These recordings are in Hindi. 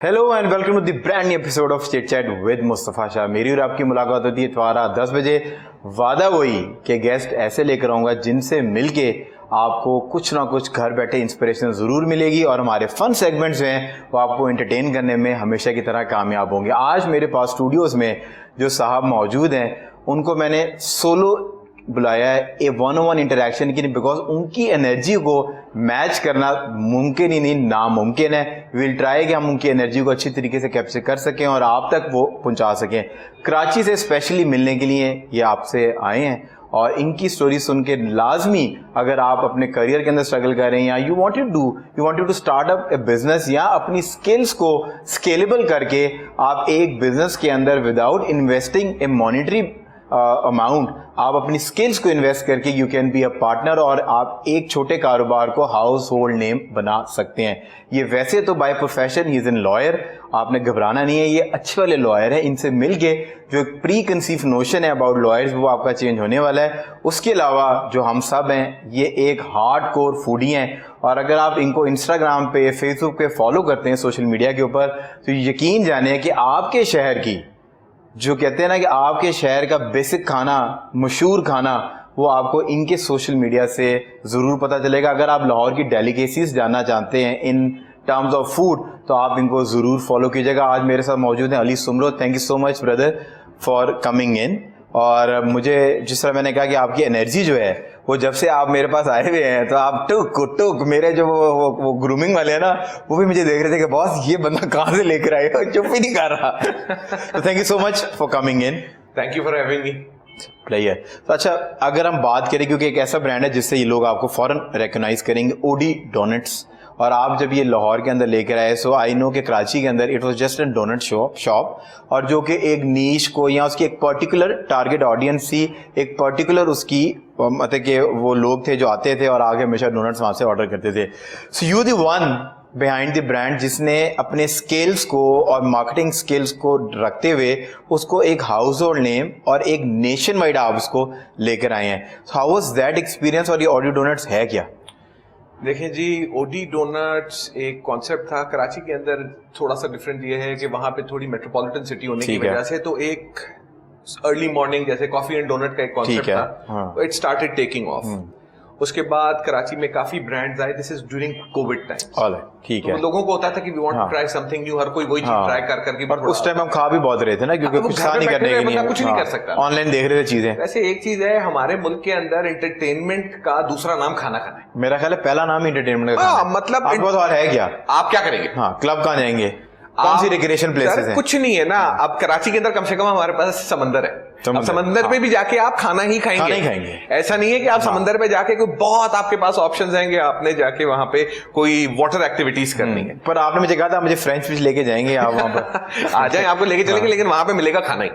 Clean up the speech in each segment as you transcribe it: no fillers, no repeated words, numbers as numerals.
Hello and welcome to the brand new episode of chit chat with Mustafa Shah. मेरी और आपकी मुलाकात होती है इतवारा 10 बजे। वादा वही कि गेस्ट ऐसे लेकर आऊँगा जिनसे मिलके आपको कुछ ना कुछ घर बैठे इंस्पिरेशन ज़रूर मिलेगी और हमारे फन सेगमेंट्स हैं वो आपको एंटरटेन करने में हमेशा की तरह कामयाब होंगे। आज मेरे पास स्टूडियोज़ में जो साहब मौजूद हैं उनको मैंने सोलो बुलाया है ए 1-on-1 इंटरेक्शन की, बिकॉज उनकी एनर्जी को मैच करना मुमकिन ही नहीं नामुमकिन है। विल ट्राई कि हम उनकी एनर्जी को अच्छी तरीके से कैप्चर कर सकें और आप तक वो पहुंचा सकें। कराची से स्पेशली मिलने के लिए ये आपसे आए हैं और इनकी स्टोरी सुन के लाजमी अगर आप अपने करियर के अंदर स्ट्रगल कर रहे हैं या you wanted to start up a business या अपनी स्किल्स को स्केलेबल करके आप एक बिजनेस के अंदर विदाउट इन्वेस्टिंग ए मॉनिटरी अमाउंट आप अपनी स्किल्स को इन्वेस्ट करके you can be a partner और आप एक छोटे कारोबार को हाउस होल्ड नेम बना सकते हैं। ये वैसे तो by profession he is an lawyer, आपने घबराना नहीं है, ये अच्छे वाले लॉयर हैं। इनसे मिलके जो एक प्री कंसीव नोशन है अबाउट लॉयर्स वो आपका चेंज होने वाला है। उसके अलावा जो हम सब हैं ये एक हार्ड कोर फूडी हैं और अगर आप इनको इंस्टाग्राम पे फेसबुक पे फॉलो करते हैं सोशल मीडिया के ऊपर तो यकीन जाने कि आपके शहर की जो कहते हैं ना कि आपके शहर का बेसिक खाना मशहूर खाना वो आपको इनके सोशल मीडिया से ज़रूर पता चलेगा। अगर आप लाहौर की डेलिकेसीज जानना चाहते हैं इन टर्म्स ऑफ फूड तो आप इनको ज़रूर फॉलो कीजिएगा। आज मेरे साथ मौजूद हैं Ali Soomro. Thank you so much brother for coming इन। और मुझे जिस तरह मैंने कहा कि आपकी एनर्जी जो है वो जब से आप मेरे पास आए हुए हैं तो आप टुक मेरे जो वो ग्रूमिंग वाले हैं ना वो भी मुझे देख रहे थे कि बॉस ये बंदा कहाँ से लेकर आए हो, चुप ही नहीं कर रहा। तो thank you so much for coming in. Thank you for having me. Player तो अच्छा अगर हम बात करें क्योंकि एक ऐसा ब्रांड है जिससे ये लोग आपको फॉरन रिकॉग्नाइज करेंगे, ओडी डोनट्स। और आप जब ये लाहौर के अंदर लेकर आए सो आई नो कि कराची के अंदर it was just an donut shop और जो कि एक नीश को या उसकी एक पर्टिकुलर टारगेट ऑडियंस थी, एक पर्टिकुलर उसकी मतलब कि वो लोग थे जो आते थे और आगे हमेशा डोनट्स वहाँ से ऑर्डर करते थे। So you the one behind the brand जिसने अपने स्किल्स को और मार्केटिंग स्किल्स को रखते हुए उसको एक हाउस होल्ड नेम और एक नेशन वाइड आप उसको लेकर आए हैं। हाउ वाज दैट एक्सपीरियंस और ये ओडी डोनट्स है क्या? देखिए जी, ओडी डोनट्स एक कॉन्सेप्ट था कराची के अंदर। थोड़ा सा डिफरेंट ये है कि वहाँ पे थोड़ी मेट्रोपॉलिटन सिटी होने की वजह से तो एक अर्ली मॉर्निंग जैसे कॉफी एंड डोनट का एक कॉन्सेप्ट था, इट स्टार्टेड टेकिंग ऑफ। उसके बाद कराची में काफी ब्रांड्स आए, this is during covid time. ठीक है, तो लोगों को होता था कि we want to try something new, हर कोई वही चीज ट्राई कर करके। और उस टाइम हम खा भी बहुत रहे थे ना क्योंकि कुछ नहीं करने के लिए कुछ नहीं कर सकता, ऑनलाइन देख रहे थे चीजें। वैसे एक चीज है हमारे मुल्क के अंदर एंटरटेनमेंट का दूसरा नाम खाना खाना है। मेरा ख्याल है पहला नाम एंटरटेनमेंट का मतलब आपके पास और है क्या? आप क्या करेंगे? हाँ, क्लब कहाँ जाएंगे? कौन सी रिक्रिएशन प्लेसेस हैं? कुछ नहीं है ना। अब कराची के अंदर कम से कम हमारे पास समंदर है। अब समंदर पे भी जाके आप खाना ही खाएंगे। ऐसा नहीं है कि आप समंदर पे जाके कोई बहुत आपके पास ऑप्शंस हैं कि आपने जाके वहां पे कोई वाटर एक्टिविटीज करनी है। पर आपने मुझे कहा था मुझे फ्रेंच फिश लेके जाएंगे आप वहां पर। आ जाए, आपको लेके चलेंगे, लेकिन वहां पे मिलेगा खाना ही,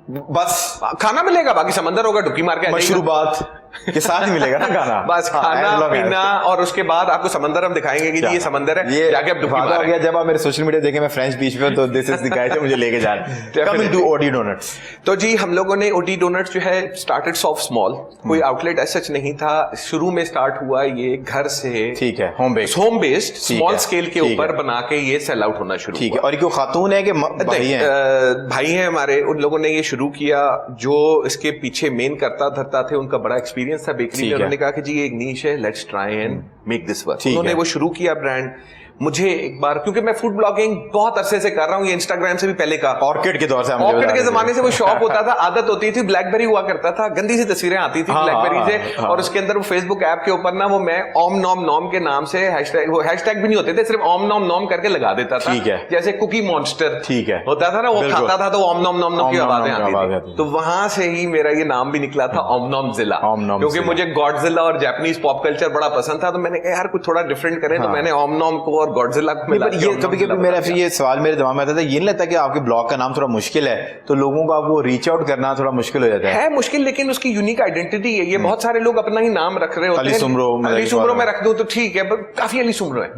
बस खाना मिलेगा, बाकी समंदर होगा डुबकी मार के मशरूबात के साथ ही मिलेगा ना खाना। बस खाना पीना और उसके बाद आपको समंदर हम दिखाएंगे कि ये समंदर है, ये जाके आप डुबकी मार गया। जब आप मेरे सोशल मीडिया देखे मैं फ्रेंच बीच पे तो दिस इज द गाय जो मुझे लेके जा रहा है। कमिंग टू ओडी डोनट्स, तो जी हम लोगों ने ओडी डोनट्स जो है स्टार्टेड सॉफ्ट स्मॉल, कोई आउटलेट ऐसा सच नहीं था। शुरू में स्टार्ट हुआ ये घर से, ठीक है, होम बेस्ड स्मॉल स्केल के ऊपर बना के ये सेल आउट होना शुरू। ठीक है, और क्यों खातून है कि भाई हैं हमारे, उन लोगों ने ये शुरू किया। जो इसके पीछे मेन करता धरता थे उनका बड़ा एक्सपीरियंस था बेकरी में। उन्होंने कहा कि जी ये एक नीश है, let's try and make this work. उन्होंने वो शुरू किया ब्रांड। मुझे एक बार, क्योंकि मैं फूड ब्लॉगिंग बहुत अरसे से कर रहा हूँ, ये इंस्टाग्राम से भी पहले का, ऑर्किड के दौर से, ऑर्किड के जमाने से वो शौक होता था, आदत होती थी। ब्लैकबेरी हुआ करता था, गंदी सी तस्वीरें आती थी ब्लैकबेरी से, और उसके अंदर वो फेसबुक ऐप के ऊपर ना वो मैं ओम नॉम नॉम के नाम से हैशटैग भी नहीं होते थे, सिर्फ ओम नॉम नॉम करके लगा देता था। जैसे कुकी मॉन्स्टर होता था ना, वो खाता था तो ओम नॉम नॉम नॉम की आवाजें आती थी। तो वहां से ही मेरा ये नाम भी निकला था ओम नॉम जिला, क्योंकि मुझे गॉडजिला और जापानीज पॉप कल्चर बड़ा पसंद था। तो मैंने कहा यार कुछ थोड़ा डिफरेंट करें, तो मैंने ओम नॉम को और गॉडजिला को मिला। ये कभी-कभी मेरा ये सवाल मेरे दिमाग में आता था, ये नहीं लगता कि आपके ब्लॉग का नाम थोड़ा मुश्किल है तो लोगों को आपको रीच आउट करना थोड़ा मुश्किल हो जाता है? मुश्किल, लेकिन उसकी यूनिक आइडेंटिटी है। ये बहुत सारे लोग अपना ही नाम रख रहे होते हैं। अली सुमरो में रख दूं तो ठीक है, पर काफी अली सुमरो है।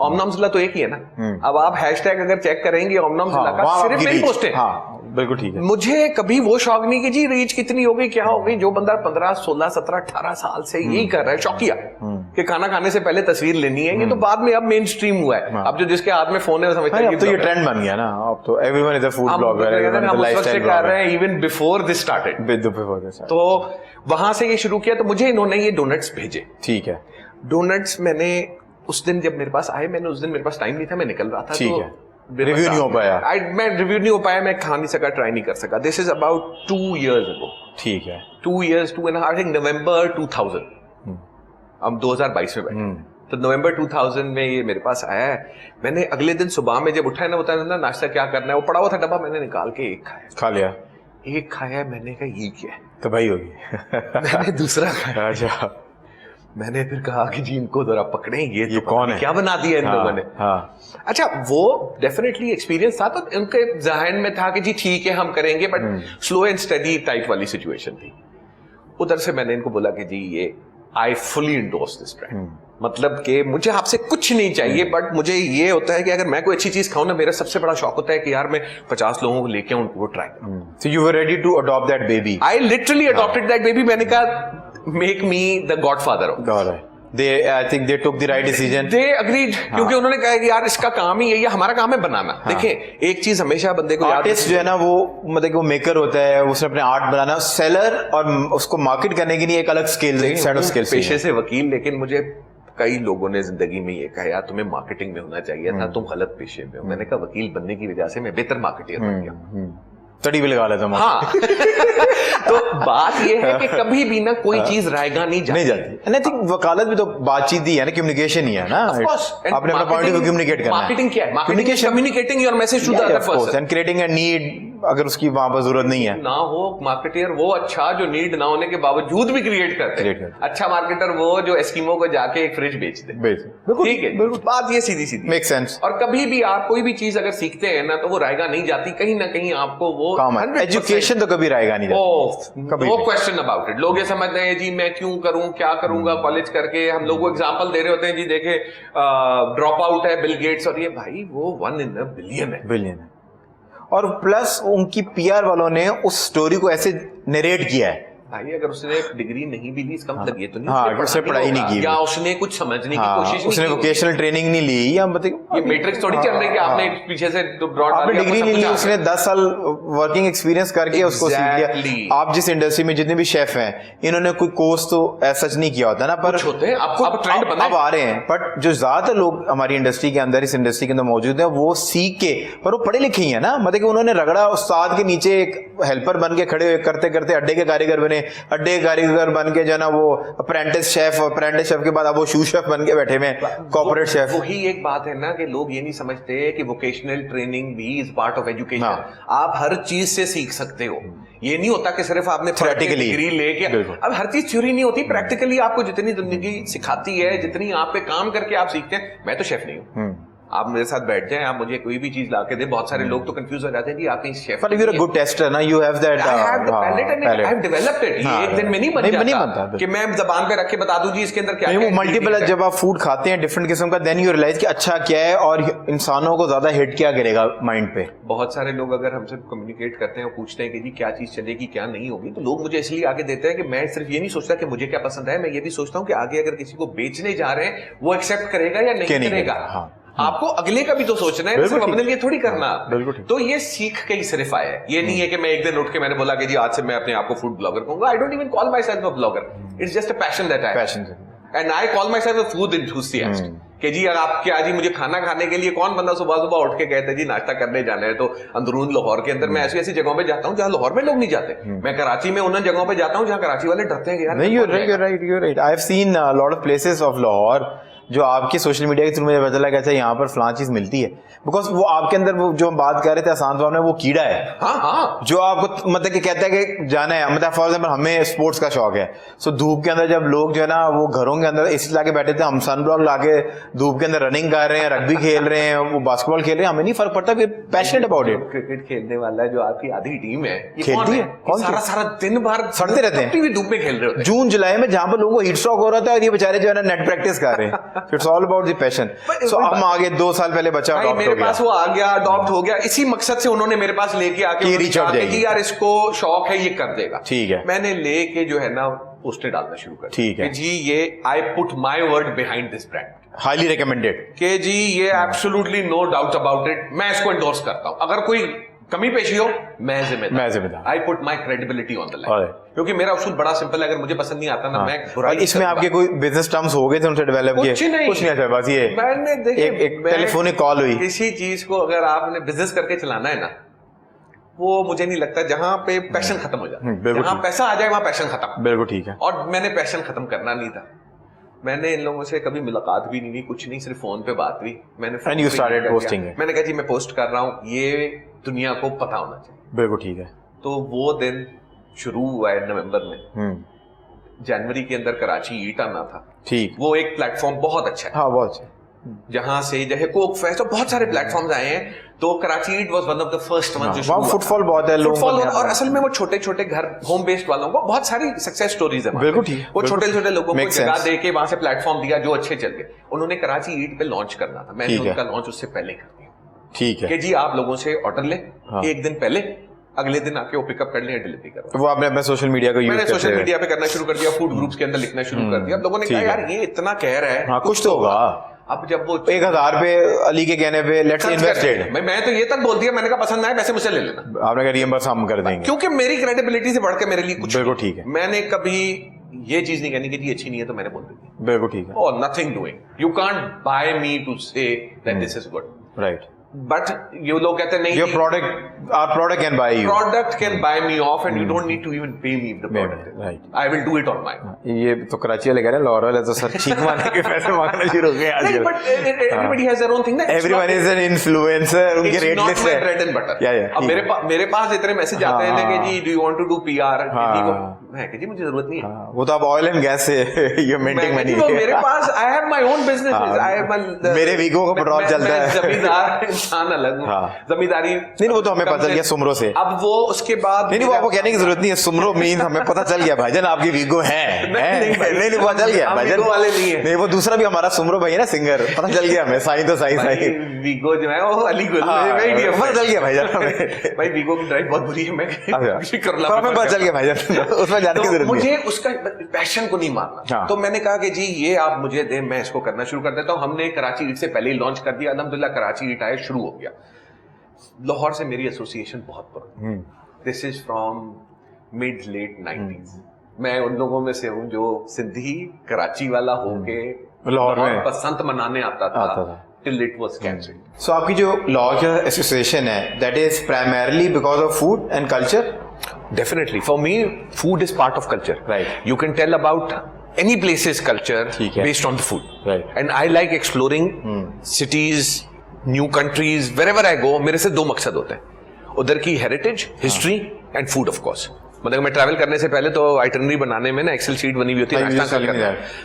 ओम नॉम जिला तो एक ही है ना। अब आप हैशटैग अगर चेक करेंगे ओम नॉम जिला का, सिर्फ मेरी पोस्ट है, बिल्कुल ठीक है। मुझे कभी वो शौक नहीं कि जी रीच कितनी हो गई, क्या हो गई। जो बंदा 15, 16, 17, 18 साल से यही कर रहा है, शौकिया कि खाना खाने से पहले तस्वीर लेनी है, ये तो बाद में अब मेन स्ट्रीम हुआ है। अब जो जिसके हाथ में फोन है वो समझता है अब तो ये ट्रेंड बन गया ना, अब तो everyone is a food blogger, everyone is a lifestyle कर रहे हैं इवन बिफोर दिस स्टार्टेड। तो वहां से ये शुरू किया, तो मुझे इन्होंने ये डोनट्स भेजे। ठीक है। डोनट्स मैंने उस दिन जब मेरे पास आए, मैंने उस दिन मेरे पास टाइम नहीं था, मैं निकल रहा था, ठीक है, रिव्यू नहीं हो पाया। मैं रिव्यू नहीं हो पाया, मैं खा नहीं सका, ट्राई नहीं कर सका। This is about 2 years ago। ठीक है। 2 years, 2.5, आई थिंक नवंबर 2000। हम 2022 में बैठे, तो नवंबर 2000 में ये मेरे पास आया है। मैंने अगले दिन सुबह में जब उठा है ना, होता है ना नाश्ता क्या करना है, वो पड़ा हुआ था डब्बा, मैंने निकाल के एक खाया। खा लिया? एक खाया, मैंने कहा ये क्या है, तो भाई होगी। मैंने दूसरा खाया। अच्छा। मैंने फिर कहा कि जी इनको जरा पकड़ें, ये तो कौन है, क्या बना दिया इन लोगों ने। हाँ। अच्छा, वो डेफिनेटली एक्सपीरियंस था, तो उनके जहन में था कि जी ठीक है हम करेंगे, but slow and study type वाली सिचुएशन थी। उधर से मैंने इनको बोला कि जी ये I fully endorse this brand, मतलब कि मुझे आपसे कुछ नहीं चाहिए, बट मुझे ये होता है कि अगर मैं कोई अच्छी चीज खाऊं ना, मेरा सबसे बड़ा शौक होता है कि यार मैं 50 लोगों को लेके आऊं, उनको ट्राई करूं। So you were ready to adopt that baby? I literally adopted that baby। मैंने कहा make me the godfather of. I think they took the right decision. They agreed, क्योंकि उन्होंने कहा कि यार इसका काम ही ये हमारा काम है बनाना। देखिए एक चीज हमेशा बंदे को याद, आर्टिस्ट जो है ना वो मतलब कि वो मेकर होता है, उसने अपने आर्ट बनाना, सेलर और उसको मार्केट करने के लिए एक अलग स्किल, सेट ऑफ स्किल्स। पेशे से वकील, लेकिन मुझे कई लोगों ने जिंदगी में ये कहा यार तुम्हें मार्केटिंग में होना चाहिए था, तुम गलत पेशे में हो। मैंने कहा वकील बनने की वजह से मैं बेहतर मार्केटर बन गया। तड़ी भी लगा लेता हूँ। हाँ। तो बात ये है कि कभी भी ना कोई चीज रायगा नहीं जाती। And I think वकालत भी तो बातचीत ही है ना, कम्युनिकेशन ही है ना। आपने अपना पॉइंट ऑफ व्यू कम्युनिकेट करना है। मार्केटिंग क्या है? Communication, communicating your message to the other person and creating a need, अगर उसकी वहां पर जरूरत नहीं है ना हो। मार्केटर वो अच्छा जो नीड ना होने के बावजूद भी क्रिएट करते हैं। अच्छा मार्केटर वो जो एस्किमो को जाके एक फ्रिज बेच दे। ठीक है, बात ये सीधी सीधी मेक सेंस। और कभी भी आप कोई भी चीज अगर सीखते हैं ना, तो वो रायगा नहीं जाती, कहीं ना कहीं आपको वो एजुकेशन तो कभी रहेगा नहीं जाती, नो क्वेश्चन अबाउट इट। लोग ये समझते हैं जी मैं क्यों करूं, क्या करूंगा कॉलेज करके। हम लोग को एग्जांपल दे रहे होते हैं जी देखे ड्रॉप आउट है बिल गेट्स, और ये भाई वो 1 in a billion है। और प्लस उनकी पीआर वालों ने उस स्टोरी को ऐसे नरेट किया है। भाई अगर उसने डिग्री नहीं भी ली इसका मतलब ये तो नहीं उसने पढ़ाई नहीं की, या उसने कुछ समझने की कोशिश नहीं की, उसने वोकेशनल ट्रेनिंग नहीं ली, या मतलब ये मैट्रिक्स थोड़ी चल रही है कि आपने पीछे से आपने डिग्री नहीं ली, उसने 10 साल वर्किंग एक्सपीरियंस करके उसको सीख लिया। आप जिस इंडस्ट्री में जितने भी शेफ हैं, इन्होंने कोई कोर्स तो सच नहीं किया होता ना, पर होते हैं अब आ रहे हैं। बट जो ज्यादातर लोग हमारी इंडस्ट्री के अंदर, इस इंडस्ट्री के अंदर मौजूद है, वो सीख के, पर वो पढ़े लिखे ही है ना, मतलब कि उन्होंने रगड़ा, उस्ताद के नीचे एक हेल्पर बन के खड़े करते करते अड्डे के कारीगर बने, अड्डे के कारीगर बन के जो ना वो अप्रेंटिस शेफ के बाद अब वो शू शेफ बन के बैठे में कॉर्पोरेट शेफ। वही एक बात है ना कि लोग ये नहीं समझते कि वोकेशनल ट्रेनिंग भी इज पार्ट ऑफ एजुकेशन। आप हर चीज से सीख सकते हो, ये नहीं होता कि सिर्फ आपने प्रैक्टिकली डिग्री लेके। अब हर चीज थ्योरी नहीं होती, प्रैक्टिकली आपको जितनी जिंदगी सिखाती है, जितनी आप पे काम करके आप सीखते हैं। मैं तो शेफ नहीं हूँ, आप मेरे साथ बैठ जाएं, आप मुझे कोई भी चीज ला के दे, बहुत सारे लोग तो कंफ्यूज हो जाते हैं कि आप कहीं chef. But if you're a good tester ना, you have that palate and I have developed it। ये एक दिन में नहीं बन जाता कि मैं जबान पे रख के बता दूं जी इसके अंदर क्या है। वो मल्टीपल जब आप फूड खाते हैं डिफरेंट किस्म का, देन यू रियलाइज कि अच्छा क्या है और इंसानों को ज्यादा हिट क्या करेगा माइंड पे। बहुत सारे लोग अगर हमसे कम्युनिकेट करते हैं और पूछते हैं कि जी क्या चीज चलेगी क्या नहीं होगी, तो लोग मुझे इसलिए आगे देते हैं कि मैं सिर्फ ये नहीं सोचता कि मुझे क्या पसंद है, मैं ये भी सोचता हूँ कि आगे अगर किसी को बेचने जा रहे हैं वो एक्सेप्ट करेगा या नहीं करेगा। आपको अगले का भी तो सोचना है, सिर्फ अपने लिए थोड़ी करना। तो ये सीख के ही सिर्फ आया है। ये नहीं है कि मैं एक दिन उठ के मैंने बोला कि जी आज से मैं अपने आप को फूड ब्लॉगर कहूंगा। I don't even call my self a blogger, it's just a passion that I have, and I call my self a food enthusiast. कि जी अगर आप क्या जी मुझे खाना खाने के लिए, कौन बंदा सुबह सुबह उठ के कहते हैं जी नाश्ता करने जाना है, तो अंदरून लाहौर के अंदर मैं ऐसी ऐसी जगहों पे जाता हूँ जहाँ लाहौर में लोग नहीं जाते। मैं कराची में उन जगहों पे जाता हूँ जहाँ कराची वाले डरते हैं कि यार नहीं। you're right। I have seen lot of places of Lahore जो आपके सोशल मीडिया के थ्रू मुझे पता लगा, अच्छा यहाँ पर फलां चीज मिलती है, बिकॉज वो आपके अंदर वो जो हम बात कर रहे थे आसान तौर में, वो कीड़ा है। जो आपको मतलब कि कहता है कि जाना है, मतलब फॉर एग्जाम्पल हमें स्पोर्ट्स का शौक है, सो धूप के अंदर जब लोग जो है ना वो घरों के अंदर एसी लाके बैठे थे, हम सन ब्लॉक लाके धूप के अंदर रनिंग कर रहे हैं, रग्बी खेल रहे हैं, वो बास्केटबॉल खेल रहे हैं, हमें नहीं फर्क पड़ता, पैशनेट अबाउट इट। क्रिकेट खेलने वाला जो आपकी आधी टीम है खेलती है, सारा दिन भर सड़ते रहते हैं, धूप में खेल रहे होते हैं। जून जुलाई में जहां पर लोगों को हीट स्ट्रोक हो रहा था और ये बेचारे जो है ना नेट प्रैक्टिस कर रहे हैं। It's all about the passion. So हम आगे 2 साल पहले बच्चा भाई अडॉप्ट मेरे हो गया, पास वो आ गया, अडॉप्ट हो गया, इसी मकसद से उन्होंने मेरे पास लेके आके कि उन्होंने reach out कहा कि जाएगी। जी यार इसको शौक है, ये कर देगा। ठीक है। मैंने लेके जो है ना पोस्टर डालना शुरू कर ठीक है। कि जी ये I put my word behind this brand, highly recommended. कि जी ये absolutely no doubt about it, मैं इसको एंडोर्स करता हूं, अगर कोई कमी पेशी हो मैं जिम्मेदार, आई put my credibility on the line. क्योंकि मेरा उसूल बड़ा सिंपल है, अगर मुझे पसंद नहीं आता ना मैं बुराई नहीं इसमें करूंगा। आपके कोई बिजनेस टर्म्स हो गए थे उनसे डेवलप किए? कुछ नहीं, कुछ नहीं था, बस ये मैंने देखिए एक टेलीफोनिक कॉल हुई। किसी चीज को अगर आपने बिजनेस करके चलाना है ना, वो मुझे नहीं लगता जहां पे पैशन खत्म हो जाए, बिल्कुल जहां ठीक। पैसा आ जाए वहां पैशन खत्म। बिल्कुल ठीक है। और मैंने पैशन खत्म करना नहीं था, मैंने इन लोगों से कभी मुलाकात भी नहीं हुई, कुछ नहीं, सिर्फ फोन पे बात हुई। मैंने And you started posting it. मैंने कहा जी मैं पोस्ट कर रहा हूँ, ये दुनिया को पता होना चाहिए। बिल्कुल ठीक है। तो वो दिन शुरू हुआ है नवंबर में, जनवरी के अंदर कराची ईट आना था। ठीक। वो एक प्लेटफॉर्म बहुत अच्छा है, हाँ बहुत अच्छा। जहां से जैसे कोक फेस्ट और बहुत सारे प्लेटफॉर्म्स आए हैं, तो Karachi eat was one of the first one जो वहाँ फुटफॉल बहुत है लोगों फुटफॉल, को। और असल में वो छोटे छोटे घर होम बेस्ड वालों को बहुत सारी सक्सेस स्टोरीज है। बिल्कुल ठीक है। वो छोटे छोटे लोगों को Makes जगह sense. दे के वहां से प्लेटफॉर्म दिया जो अच्छे चल गए। उन्होंने कराची ईट पे लॉन्च करना था, मैंने ठीक है। उनका लॉन्च उससे पहले कर दिया ठीक है। कि जी आप लोगों से ऑर्डर ले, हाँ। एक दिन पहले, अगले दिन आके वो पिकअप कर लें, डिलीवरी करो। तो वो आपने अपने सोशल मीडिया को यूज मैंने करते सोशल हुए- मीडिया पे करना शुरू कर दिया, फूड ग्रुप्स के अंदर लिखना शुरू कर दिया। अब लोगों ने ठीक कहा है। यार ये इतना कह रहा है, हाँ कुछ तो होगा। अब जब वो 1000 पे अली के कहने पे लेट्स खर्च इन्वेस्टेड, कर, मैं तो ये तक बोल दिया, मैंने कहा पसंद आए पैसे मुझसे ले लेना, आपने कहा रियम्बर्स हम कर देंगे। क्योंकि मेरी क्रेडिबिलिटी से बढ़ के मेरे लिए कुछ बिल्कुल नहीं। ठीक है। मैंने कभी ये चीज नहीं कहनी कि जी अच्छी नहीं है तो मैंने बोल दी, बिल्कुल ठीक है। और nothing doing, you can't buy me to say that this is good, right. But ये लोग कहते हैं नहीं, your product, our product can buy you, product can buy me off and you don't need to even pay me the product, right. I will do it on my. ये तो कराची वाले कह रहे हैं, लाहौर वाले तो सर चीख मारने के पैसे मांगना शुरू हो गए नहीं, आजकल। but everybody has their own thing ना, एवरीवन इज एन इन्फ्लुएंसर, उनके It's rate not list my है। bread and butter. या अब मेरे पास इतने मैसेज आते हैं ना कि जी do you want to do PR, मैं कह जी मुझे जरूरत नहीं है। वो तो आप ऑयल एंड गैस से यू मिंटिंग मनी। मेरे पास I have my own business, I have मेरे वीगो का पेट्रोल चलता है। जमींदार इंसान अलग हूं, जमींदारी नहीं वो तो हमें पता चल गया सुमरो से। अब वो उसके बाद नहीं वो आपको कहने की जरूरत नहीं है, सुमरो मीन हमें पता चल गया भाईजान आपकी वीगो है। नहीं पता चल गया भाईजान, वीगो वाले नहीं है। नहीं वो दूसरा भी हमारा सुमरो भाई है ना सिंगर, पता चल गया हमें, साई तो साई वीगो जो है वो अली गुल पता चल गया भाईजान हमें। भाई वीगो की ड्राइव बहुत बुरी है, मैं हमें पता चल गया भाईजान, उसमें जाने की जरूरत नहीं। मुझे उसका पैशन को नहीं मारना, तो मैंने कहा कि जी ये आप मुझे दें, मैं इसको करना शुरू कर देता हूं। हमने कराची ईट से पहले ही लॉन्च कर दिया, अल्हम्दुलिल्लाह कराची ईट आया, शुरू हो गया। लाहौर से मेरी एसोसिएशन बहुत पुरानी, this is from mid late 90s। मैं उन लोगों में से हूँ जो सिंधी कराची वाला होके लाहौर में बसंत मनाने आता था till it was cancelled. So आपकी जो लाहौर एसोसिएशन है that is primarily because of food and culture? Definitely. For me, food is part of culture. Right. You can tell about any place's culture ठीक है। based on the food. Right. And I like exploring cities, new countries, wherever I go. मेरे से 2 मकसद होते हैं, उधर की heritage, history and food of course. मतलब मैं ट्रैवल करने से पहले तो आइटनरी बनाने में ना एक्सेल शीट बनी हुई होती है,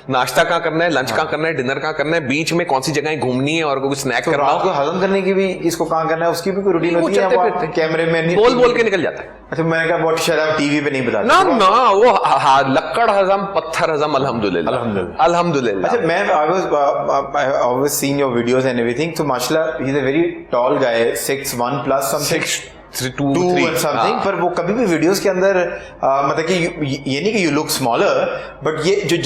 नाश्ता कहाँ करना है, लंच कहाँ करना है, डिनर कहाँ करना है, बीच में कौन सी जगह घूमनी है और कोई स्नैक तो करना रात को हजम करने की भी इसको कहाँ करना है उसकी भी कोई रूटीन वो होती है? चलते वो फिरते। कैमरे में नहीं बोल के निकल जाता है। अच्छा मैंने कहा बहुत शायद आप टीवी पे नहीं बताते ना वो लक्कड़ हजम पत्थर हजम, अल्हम्दुलिल्लाह अल्हम्दुलिल्लाह। अच्छा मैं I always seen your videos and everything, so माशाल्लाह he's a very tall guy, 6'1 plus something, 6'2" and something, पर वो कभी भी वीडियोस के अंदर मतलब कि ये नहीं कि यू लुक स्मॉलर, बट ये जो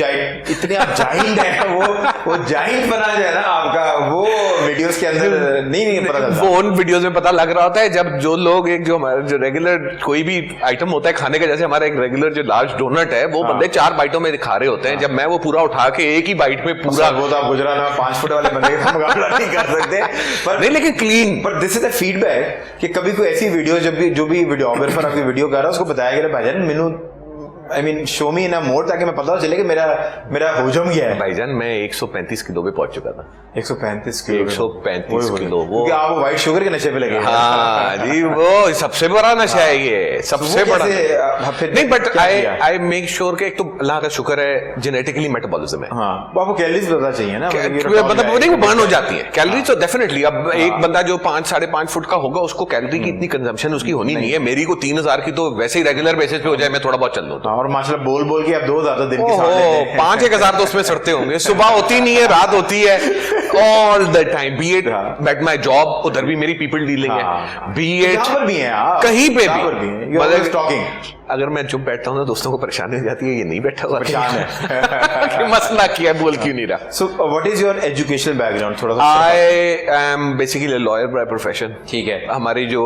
इतने आप जाइंट है वो जाइंट बना जो है ना आपका, वो वीडियोस के अंदर नहीं पता चलता। वो उन वीडियोस में पता लग रहा होता है जब जो लोग जो हमारे जो रेगुलर कोई भी आइटम होता है खाने का, जैसे हमारा एक रेगुलर जो लार्ज डोनट है वो बंदे 4 बाइटों में खा रहे होते हैं, जब मैं वो पूरा उठा के एक ही बाइट में पूरा, वो तो आप गुजरात में 5 फुट वाले बंदे का मुकाबला नहीं कर सकते, पर नहीं लेकिन क्लीन। पर दिस इज द फीडबैक कि कभी कोई ऐसी वीडियो जो भी वीडियोग्राफर आपकी वीडियो कर रहा है उसको बताया गया भाईजान मेनू आई मीन शो मी इन अ मोर, ताकि मैं पता चले कि मेरा हजम क्या है। भाईजान मैं 135 किलो पे पहुंच चुका था। 135 किलो 135 किलो वो क्योंकि आप व्हाइट शुगर के नशे पे लगे। हाँ जी वो सबसे बड़ा नशा है ये, सबसे बड़ा। नहीं बट आई मेक श्योर कि एक तो अल्लाह का शुक्र है जेनेटिकली मेटाबॉलिज्म है। हाँ आपको कैलोरीज पता चाहिए ना, मतलब नहीं वो बर्न हो जाती है कैलोरी तो डेफिनेटली। अब एक बंदा जो 5-5.5 फुट का होगा उसको कैलोरी की इतनी कंजम्पशन उसकी होनी नहीं है। मेरी को 3000 की तो वैसे ही रेगुलर बेसिस पे हो जाए, मैं थोड़ा बहुत चल लूँ तो और माशाल्लाह बोल बोल के आप 2000 तो दिन की साड़ लेते हैं। 5-1000 तो उसमें सड़ते होंगे। सुबह होती नहीं है, रात होती है, all the time. B it at my job, उधर भी मेरी पीपल डीलिंग है, बी इट भी है कहीं पे भी मतलब अगर मैं चुप बैठता हूँ ना दोस्तों को परेशानी हो जाती है, ये नहीं बैठा हुआ परेशान है कि मसला क्या बोल क्यों नहीं रहा। So what is your educational background? थोड़ा सा। I am basically lawyer by profession. ठीक है। हमारी जो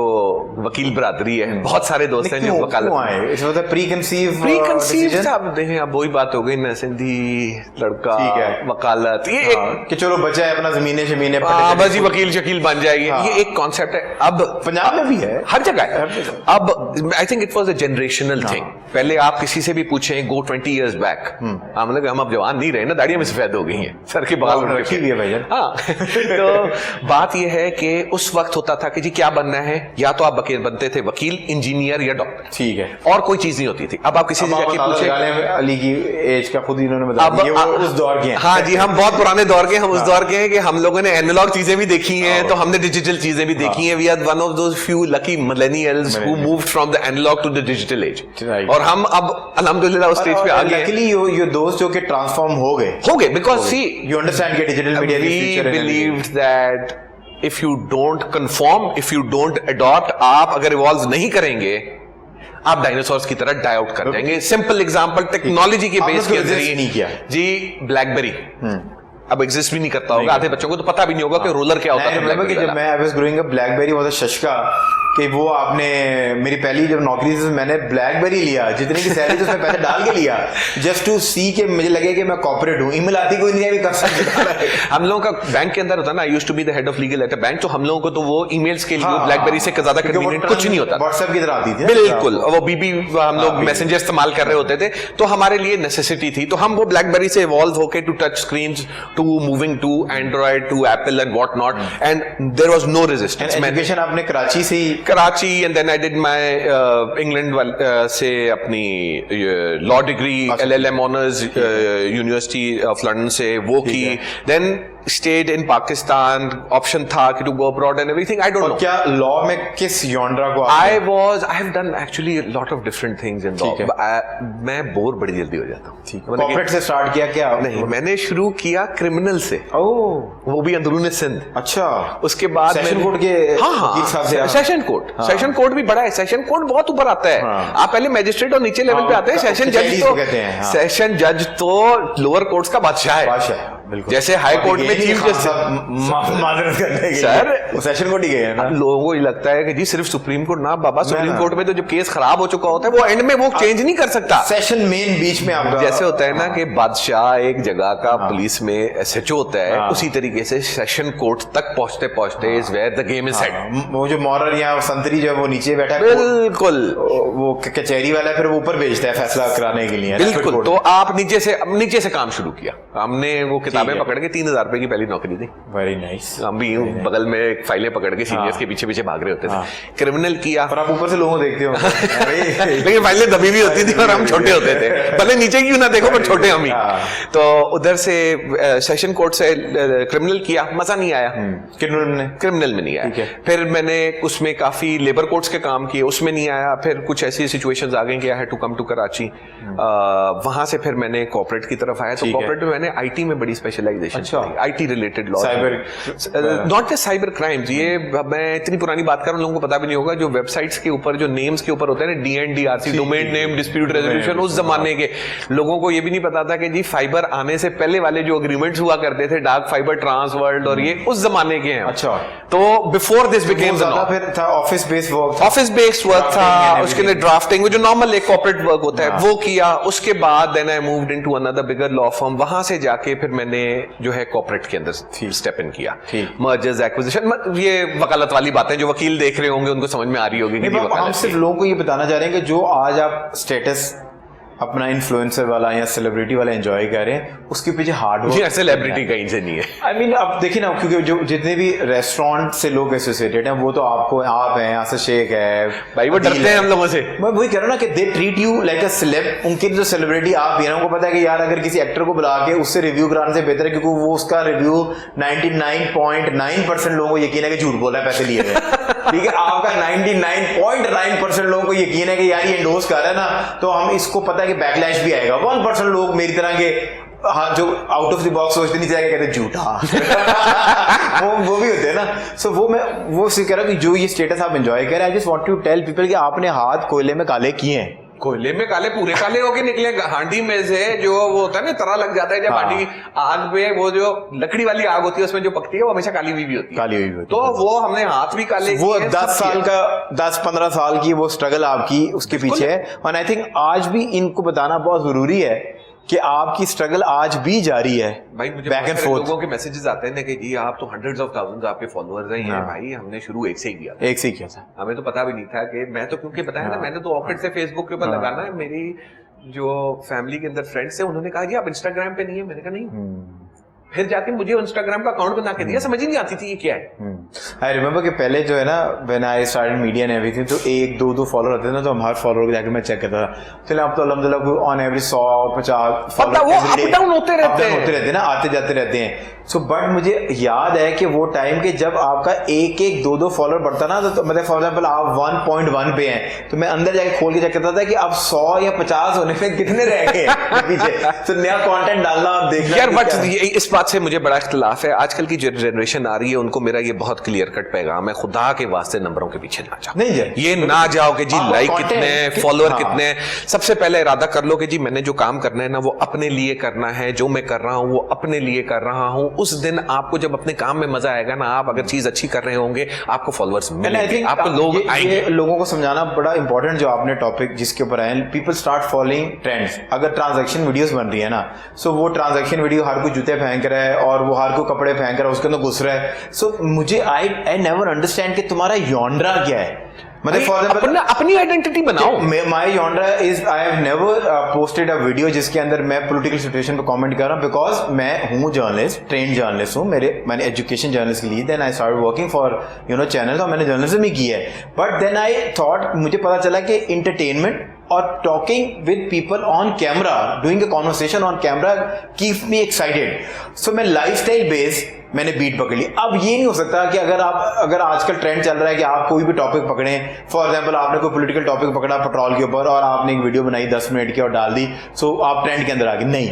वकील बरादरी है, बहुत सारे दोस्त हैं जो वकालत। इट्स वाज अ प्रीकंसीव साहब देखें, अब वही बात हो गई ना, सिंधी लड़का वकालत, ये कि चलो बचा है अपना जमीनें शमीनें, बस ही वकील शकील बन जाएगी, ये एक कॉन्सेप्ट है। अब पंजाब में भी है, हर जगह है। अब I think it was a generational thing. पहले आप किसी से भी पूछें, गो 20 years बैक, मतलब हम अब जवान नहीं रहे ना, दाढ़ियां में सफेद हो गई हैं, सर के बाल रखी हुई है भाई। हाँ तो बात यह है कि उस वक्त होता था कि जी क्या बनना है, या तो आप बनते थे वकील, इंजीनियर या डॉक्टर, ठीक है, और कोई चीज नहीं होती थी। अब आप किसी से जाके पूछे, अली की एज का खुद इन्होंने बता दिया, वो उस दौर के हैं। हाँ जी, हम बहुत पुराने दौर के, हम उस दौर के हैं कि हम लोगों ने एनालॉग चीजें भी देखी हैं, तो हमने डिजिटल चीजें भी देखी हैं। We are one of those few lucky millennials who moved from the analog to the digital age, और हम अब अल्हम्दुलिल्लाह उस स्टेज पे आ गए। लकीली योर दोस्त जो कि ट्रांसफॉर्म हो गए बिकॉज़ सी यू अंडरस्टैंड कि डिजिटल मीडिया की फ्यूचर है। We believed that if you don't conform, if you don't adopt, आप अगर इवॉल्व नहीं करेंगे, आप डायनासोर्स की तरह डाई आउट कर जाएंगे। सिंपल एग्जांपल, टेक्नोलॉजी के बेस के जरिए नहीं किया जी। ब्लैकबेरी अब एग्जिस्ट भी नहीं करता होगा, आधे बच्चों को तो पता भी नहीं होगा कि रोलर क्या होता है। जब मैं I was growing up, BlackBerry was a शशका, कि वो आपने मेरी पहली जब नौकरी थी मैंने ब्लैकबेरी लिया, जितने की सैलरी उसमें पैसे डाल के लिया, जस्ट टू सी के मुझे लगे कि मैं कॉर्पोरेट हूँ। ईमेल आती कोई नहीं, कर सकता। हम लोगों का बैंक के अंदर होता ना, I used to be the head of legal at a bank, तो हम लोगों को तो वो ईमेल्स के लिए ब्लैकबेरी से ज्यादा कन्वीनियंट कुछ नहीं होता, व्हाट्सएप की तरह आती थी बिल्कुल। वो बीबी हम लोग मैसेंजर इस्तेमाल कर रहे होते थे, तो हमारे लिए नेसेसिटी थी, तो हम वो ब्लैकबेरी से इवॉल्व होके to touch screens, to moving to Android, to Apple and what not, and there was no resistance. Education आपने कराची से ही, Karachi, and then I did my England से अपनी law degree, LLM honours university of London से वो की, then stayed in Pakistan, option था कि to go abroad and everything, I don't know। क्या लॉ में किस जॉनरा को I have done actually a lot of different things in law। मैं बोर बड़ी जल्दी हो जाता हूँ। कॉर्पोरेट से स्टार्ट किया क्या? नहीं, मैंने शुरू किया क्रिमिनल से, वो भी अंदरून सिंध। अच्छा, उसके बाद सेशन कोर्ट के, हाँ, सेशन कोर्ट भी बड़ा है, सेशन कोर्ट बहुत ऊपर आता है। आप पहले मैजिस्ट्रेट और नीचे लेवल पे आते हैं, सेशन जज तो लोअर कोर्ट्स का बादशाह है, जैसे हाई कोर्ट में chief justice sir session court ही गए हैं ना। लोगों को ये लगता है कि जी सिर्फ सुप्रीम कोर्ट ना, बाबा सुप्रीम कोर्ट में तो जब केस खराब हो चुका होता है वो एंड में वो चेंज नहीं कर सकता। सेशन मेन बीच में आपका जैसे होता है ना कि बादशाह एक जगह का पुलिस में SHO होता है, उसी तरीके से सेशन कोर्ट तक पहुंचते पहुंचते is where the game is set. वो जो मॉरल या संतरी जो है वो नीचे बैठा है, बिल्कुल वो कचहरी वाला है, फिर वो ऊपर भेजता है फैसला कराने के लिए। बिल्कुल, तो आप नीचे से काम शुरू किया। हमने वो किताबें पकड़ के 3000 रुपए की पहली नौकरी थी। Very nice. हम भी बगल में फाइलें पकड़ के सीनियर्स के पीछे पीछे भाग रहे होते थे। क्रिमिनल किया, पर आप ऊपर से लोगों को देखते हो लेकिन फाइलें दबी भी होती थी और हम छोटे होते थे, भले नीचे क्यों ना देखो पर छोटे हम ही। तो उधर से सेशन कोर्ट से क्रिमिनल किया, मजा नहीं आया, क्रिमिनल में नहीं आया। फिर मैंने उसमें काफी लेबर कोर्ट्स के काम किए, उसमें नहीं आया। फिर कुछ ऐसी सिचुएशंस आ गई कि I had to come to Karachi. वहां से फिर मैंने कॉर्पोरेट की तरफ आया, तो कॉर्पोरेट में मैंने IT में बड़ी specialization, IT related law, not just cyber crimes. ये मैं इतनी पुरानी बात कर रहा हूं, लोगों को पता भी नहीं होगा, जो वेबसाइट्स के ऊपर जो नेम्स के ऊपर होते हैं ना, DNDRC, domain name dispute resolution, उस जमाने के लोगों को ये भी नहीं पता था कि जी फाइबर आने से पहले वाले जो एग्रीमेंट्स हुआ करते थे, डार्क फाइबर, ट्रांस वर्ल्ड, और ये उस जमाने के हैं। अच्छा, तो बिफोर दिस बिकेम फिर था ऑफिस बेस्ड वर्क था, उसके लिए ड्राफ्टिंग, जो नॉर्मल एक कॉर्पोरेट वर्क होता है वो किया। उसके बाद then I moved into another bigger law firm. वहां से जाके फिर मैंने जो है कॉर्पोरेट के अंदर स्टेप इन किया, मर्जर्स, एक्विजिशन, ये वकालत वाली बातें जो वकील देख रहे होंगे उनको समझ में आ रही होगी। हम सिर्फ लोगों को ये बताना चाह रहे हैं कि जो आज आप स्टेटस अपना इन्फ्लुएंसर वाला या सेलिब्रिटी वाला एंजॉय कर रहे हैं, उसके पीछे हार्ड वर्क, सेलिब्रिटी कहीं से नहीं है। आई मीन अब देखिए ना, क्योंकि जो जितने भी रेस्टोरेंट से लोग एसोसिएटेड हैं, वो तो आपको, आप हैं, आसिफ शेख है भाई, वो डरते हैं हम लोगों से। मैं वही कह रहा हूं ना कि they treat you like a celeb. उनके जो सेलिब्रिटी आप भी हैं, उनको पता है कि यार अगर किसी एक्टर को बुला के उससे रिव्यू कराने से बेहतर है, क्योंकि वो उसका रिव्यू 99.9% लोगों को यकीन है कि झूठ बोला है, पैसे लिए गए। ठीक है, आपका 99.9% लोगों को यकीन है कि यार ये एंडोर्स कर रहा है ना, तो हम इसको पता है तरह के बैकलैश भी आएगा, 1% लोग मेरी तरह के, हाँ, जो आउट ऑफ द बॉक्स सोचते नहीं चाहिए, कहते झूठा वो भी होते हैं ना। सो वो कह रहा हूँ कि जो ये स्टेटस आप एंजॉय करें, I just want to tell people कि आपने हाथ कोयले में काले किए हैं। कोयले में काले पूरे काले होके निकले, हांडी में से जो वो होता है ना, तरह लग जाता है जब हांडी आग पे, वो जो लकड़ी वाली आग होती है उसमें जो पकती है वो हमेशा काली हुई भी होती है, काली हुई होती तो वो हमने हाथ भी काले, वो 10-15 साल की वो स्ट्रगल आपकी उसके पीछे है। और आई थिंक आज भी इनको बताना बहुत जरूरी है कि आपकी स्ट्रगल आज भी जारी है। भाई मुझे बैक एंड फोर्थ लोगों के मैसेजेस आते हैं कि जी आप तो हंड्रेड्स ऑफ थाउजेंड्स आपके फॉलोअर्स हैं। हाँ। भाई हमने शुरू एक से ही किया था, एक से ही किया था, हमें तो पता भी नहीं था कि मैं तो, क्योंकि बताया ना, मैंने तो ऑफिस से फेसबुक के ऊपर लगाना है। मेरी जो फैमिली के अंदर फ्रेंड्स है उन्होंने कहा जी आप इंस्टाग्राम पे नहीं है, मैंने कहा नहीं। फिर जाके मुझे इंस्टाग्राम का अकाउंट बना के दिया, समझ ही नहीं आती थी ये क्या है। आई रिमेंबर कि पहले जो है ना, when I started media and everything, तो 1-2 फॉलोअर होते थे ना, तो हम हर फॉलोअर को जाके मैं चेक करता था। चलिए अब तो अल्हम्दुलिल्लाह ऑन एवरेज 100-50 फॉलोअर वो अप डाउन होते रहते हैं ना, आते जाते रहते हैं। सो बट मुझे याद है कि वो टाइम के जब आपका 1-2 फॉलोअर बढ़ता ना, तो मतलब फॉर एग्जांपल आप 1.1 पे हैं, तो मैं अंदर जाके खोल के चेक करता था कि अब 100 या 50 होने में कितने रह गए पीछे। तो नया कंटेंट डालना आप देखना यार, बट इस बात से मुझे बड़ा इख्तिलाफ है। आजकल की जो जनरेशन आ रही है उनको मेरा ये बहुत क्लियर कट पैगाम है, खुदा के वास्ते नंबरों के पीछे ना जाओ, नहीं ये ना जाओ कि जी लाइक कितने, फॉलोअर कितने। सबसे पहले इरादा कर लो कि जी मैंने जो काम करना है ना वो अपने लिए करना है, जो मैं कर रहा हूं वो अपने लिए कर रहा हूं। उस दिन आपको जब अपने काम में मजा आएगा ना, आप अगर चीज अच्छी कर रहे होंगे, आपको फॉलोअर्स मिलेंगे, आपको लोग आएंगे। लोगों को समझाना बड़ा इंपॉर्टेंट जो आपने टॉपिक जिसके ऊपर आए, पीपल स्टार्ट फॉलोइंग ट्रेंड्स। अगर ट्रांजैक्शन वीडियोस बन रही है ना, सो वो ट्रांजैक्शन वीडियो हर कोई जूते फेंक रहा है और वो हर कोई कपड़े फेंक रहा है, उसके अंदर घुस रहा है। सो मुझे आई नेवर अंडरस्टैंड कि तुम्हारा यॉन्ड्रा क्या है। मतलब फॉर एग्जांपल अपनी आइडेंटिटी बनाओ। My genre is I have never posted a video जिसके अंदर मैं पॉलिटिकल सिचुएशन पे कमेंट कर रहा हूं, बिकॉज मैं हूं जर्नलिस्ट, ट्रेंड जर्नलिस्ट हूं, मैंने एजुकेशन जर्नलिस्ट के लिए, then I started working for channel, तो मैंने जर्नलिज्म ही की है। बट देन आई थॉट, मुझे पता चला कि इंटरटेनमेंट और talking with people on camera, doing a conversation on camera keep me excited. So मैं लाइफस्टाइल बेस्ड मैंने बीट पकड़ ली। अब ये नहीं हो सकता कि अगर आजकल ट्रेंड चल रहा है कि आप कोई भी टॉपिक पकड़ें, फॉर एग्जांपल आपने कोई पॉलिटिकल टॉपिक पकड़ा पेट्रोल के ऊपर और आपने एक वीडियो बनाई 10 मिनट की और डाल दी, सो आप ट्रेंड के अंदर आ गए। नहीं,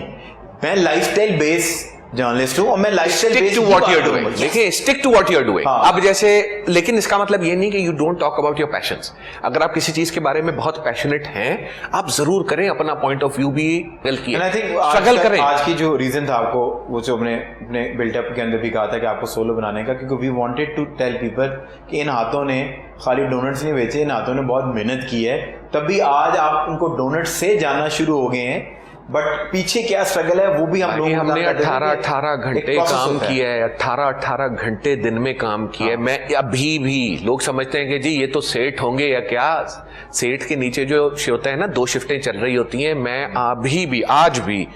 मैं लाइफस्टाइल बेस्ड जर्नलिस्ट हूं और मैं lifestyle based to what you are doing. देखिए, stick to what you are doing. अब जैसे, लेकिन इसका मतलब ये नहीं कि you don't talk about your passions. अगर आप किसी चीज के बारे में बहुत पैशनेट हैं, आप जरूर करें, अपना पॉइंट ऑफ व्यू भी स्ट्रगल करें। आज की जो रीजन था आपको, वो जो अपने बिल्डअप के अंदर भी कहा था कि आपको सोलो बनाने का, क्योंकि we wanted to tell people कि इन हाथों ने खाली डोनट्स नहीं बेचे, इन हाथों ने बहुत मेहनत की है, तभी आज आप उनको डोनट से जानना शुरू हो गए हैं। बट पीछे क्या स्ट्रगल है वो भी हमने 18 घंटे काम किया है, 18 घंटे दिन में काम किया है। मैं अभी भी, लोग समझते हैं कि जी ये तो सेठ होंगे या क्या, सेठ के नीचे जो होता है ना, 2 शिफ्टें चल रही होती हैं। मैं अभी भी, आज भी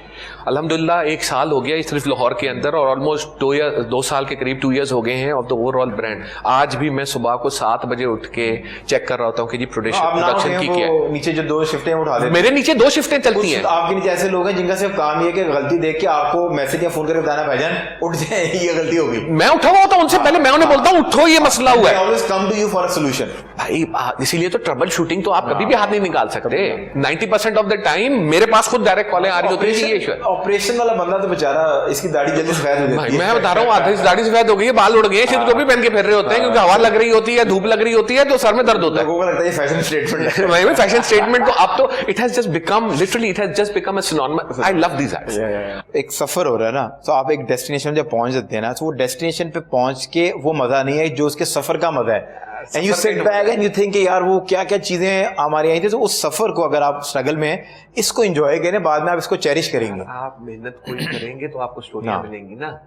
अल्हम्दुलिल्लाह 1 साल हो गया सिर्फ लाहौर के अंदर, और ऑलमोस्ट 2 साल के करीब 2 इयर्स हो गए हैं ऑफ द ओवरऑल ब्रांड। आज भी मैं सुबह को 7 बजे उठ के चेक कर रहा होता हूँ कि जी प्रोडक्शन की क्या है। नीचे जो 2 शिफ्टें उठा देते, मेरे नीचे 2 शिफ्टें चलती हैं। आपके नीचे ऐसे लोग हैं जिनका सिर्फ काम ये है कि गलती देख के आपको मैसेज या फोन करके बताना, भाईजान उठ जाए, ये गलती हो गई। मैं उठा हुआ होता हूं, उनसे पहले मैं उन्हें बोलता हूं उठो, ये मसला हुआ है। Always come to you for a solution. भाई इसीलिए तो ट्रबल शूटिंग तो आप कभी भी हाथ नहीं निकाल सकते। 90% ऑफ द टाइम मेरे पास खुद डायरेक्ट कॉलें आ रही होती है। ये ऑपरेशन वाला बंदा तो बेचारा, इसकी दाढ़ी जल्दी सफेद हो जाती है। मैं बता रहा हूँ, आधी दाढ़ी सफेद हो गई है, बाल उड़ गए, सिर्फ टोपी पहन के फिर रहे होते हैं क्योंकि हवा लग रही होती है, धूप लग रही होती है, तो सर में दर्द होता है। लोगों को लगता है फैशन स्टेटमेंट है। भाई फैशन स्टेटमेंट तो अब तो it has just become, literally it has just become a synonymous. I love this ads. एक सफर हो रहा है ना, तो आप एक डेस्टिनेशन जब पहुंच जाते हैं ना, तो वो डेस्टिनेशन पे पहुंच के वो मजा नहीं है जो उसके सफर का मजा है। And you sit back and you think यार वो क्या क्या चीजें हमारी आई थी, तो उस सफर को अगर आप स्ट्रगल में इसको एंजॉय करें, बाद में आप इसको चेरिश करेंगे। आप मेहनत कोई करेंगे तो आपको स्टोरियां मिलेंगी ना।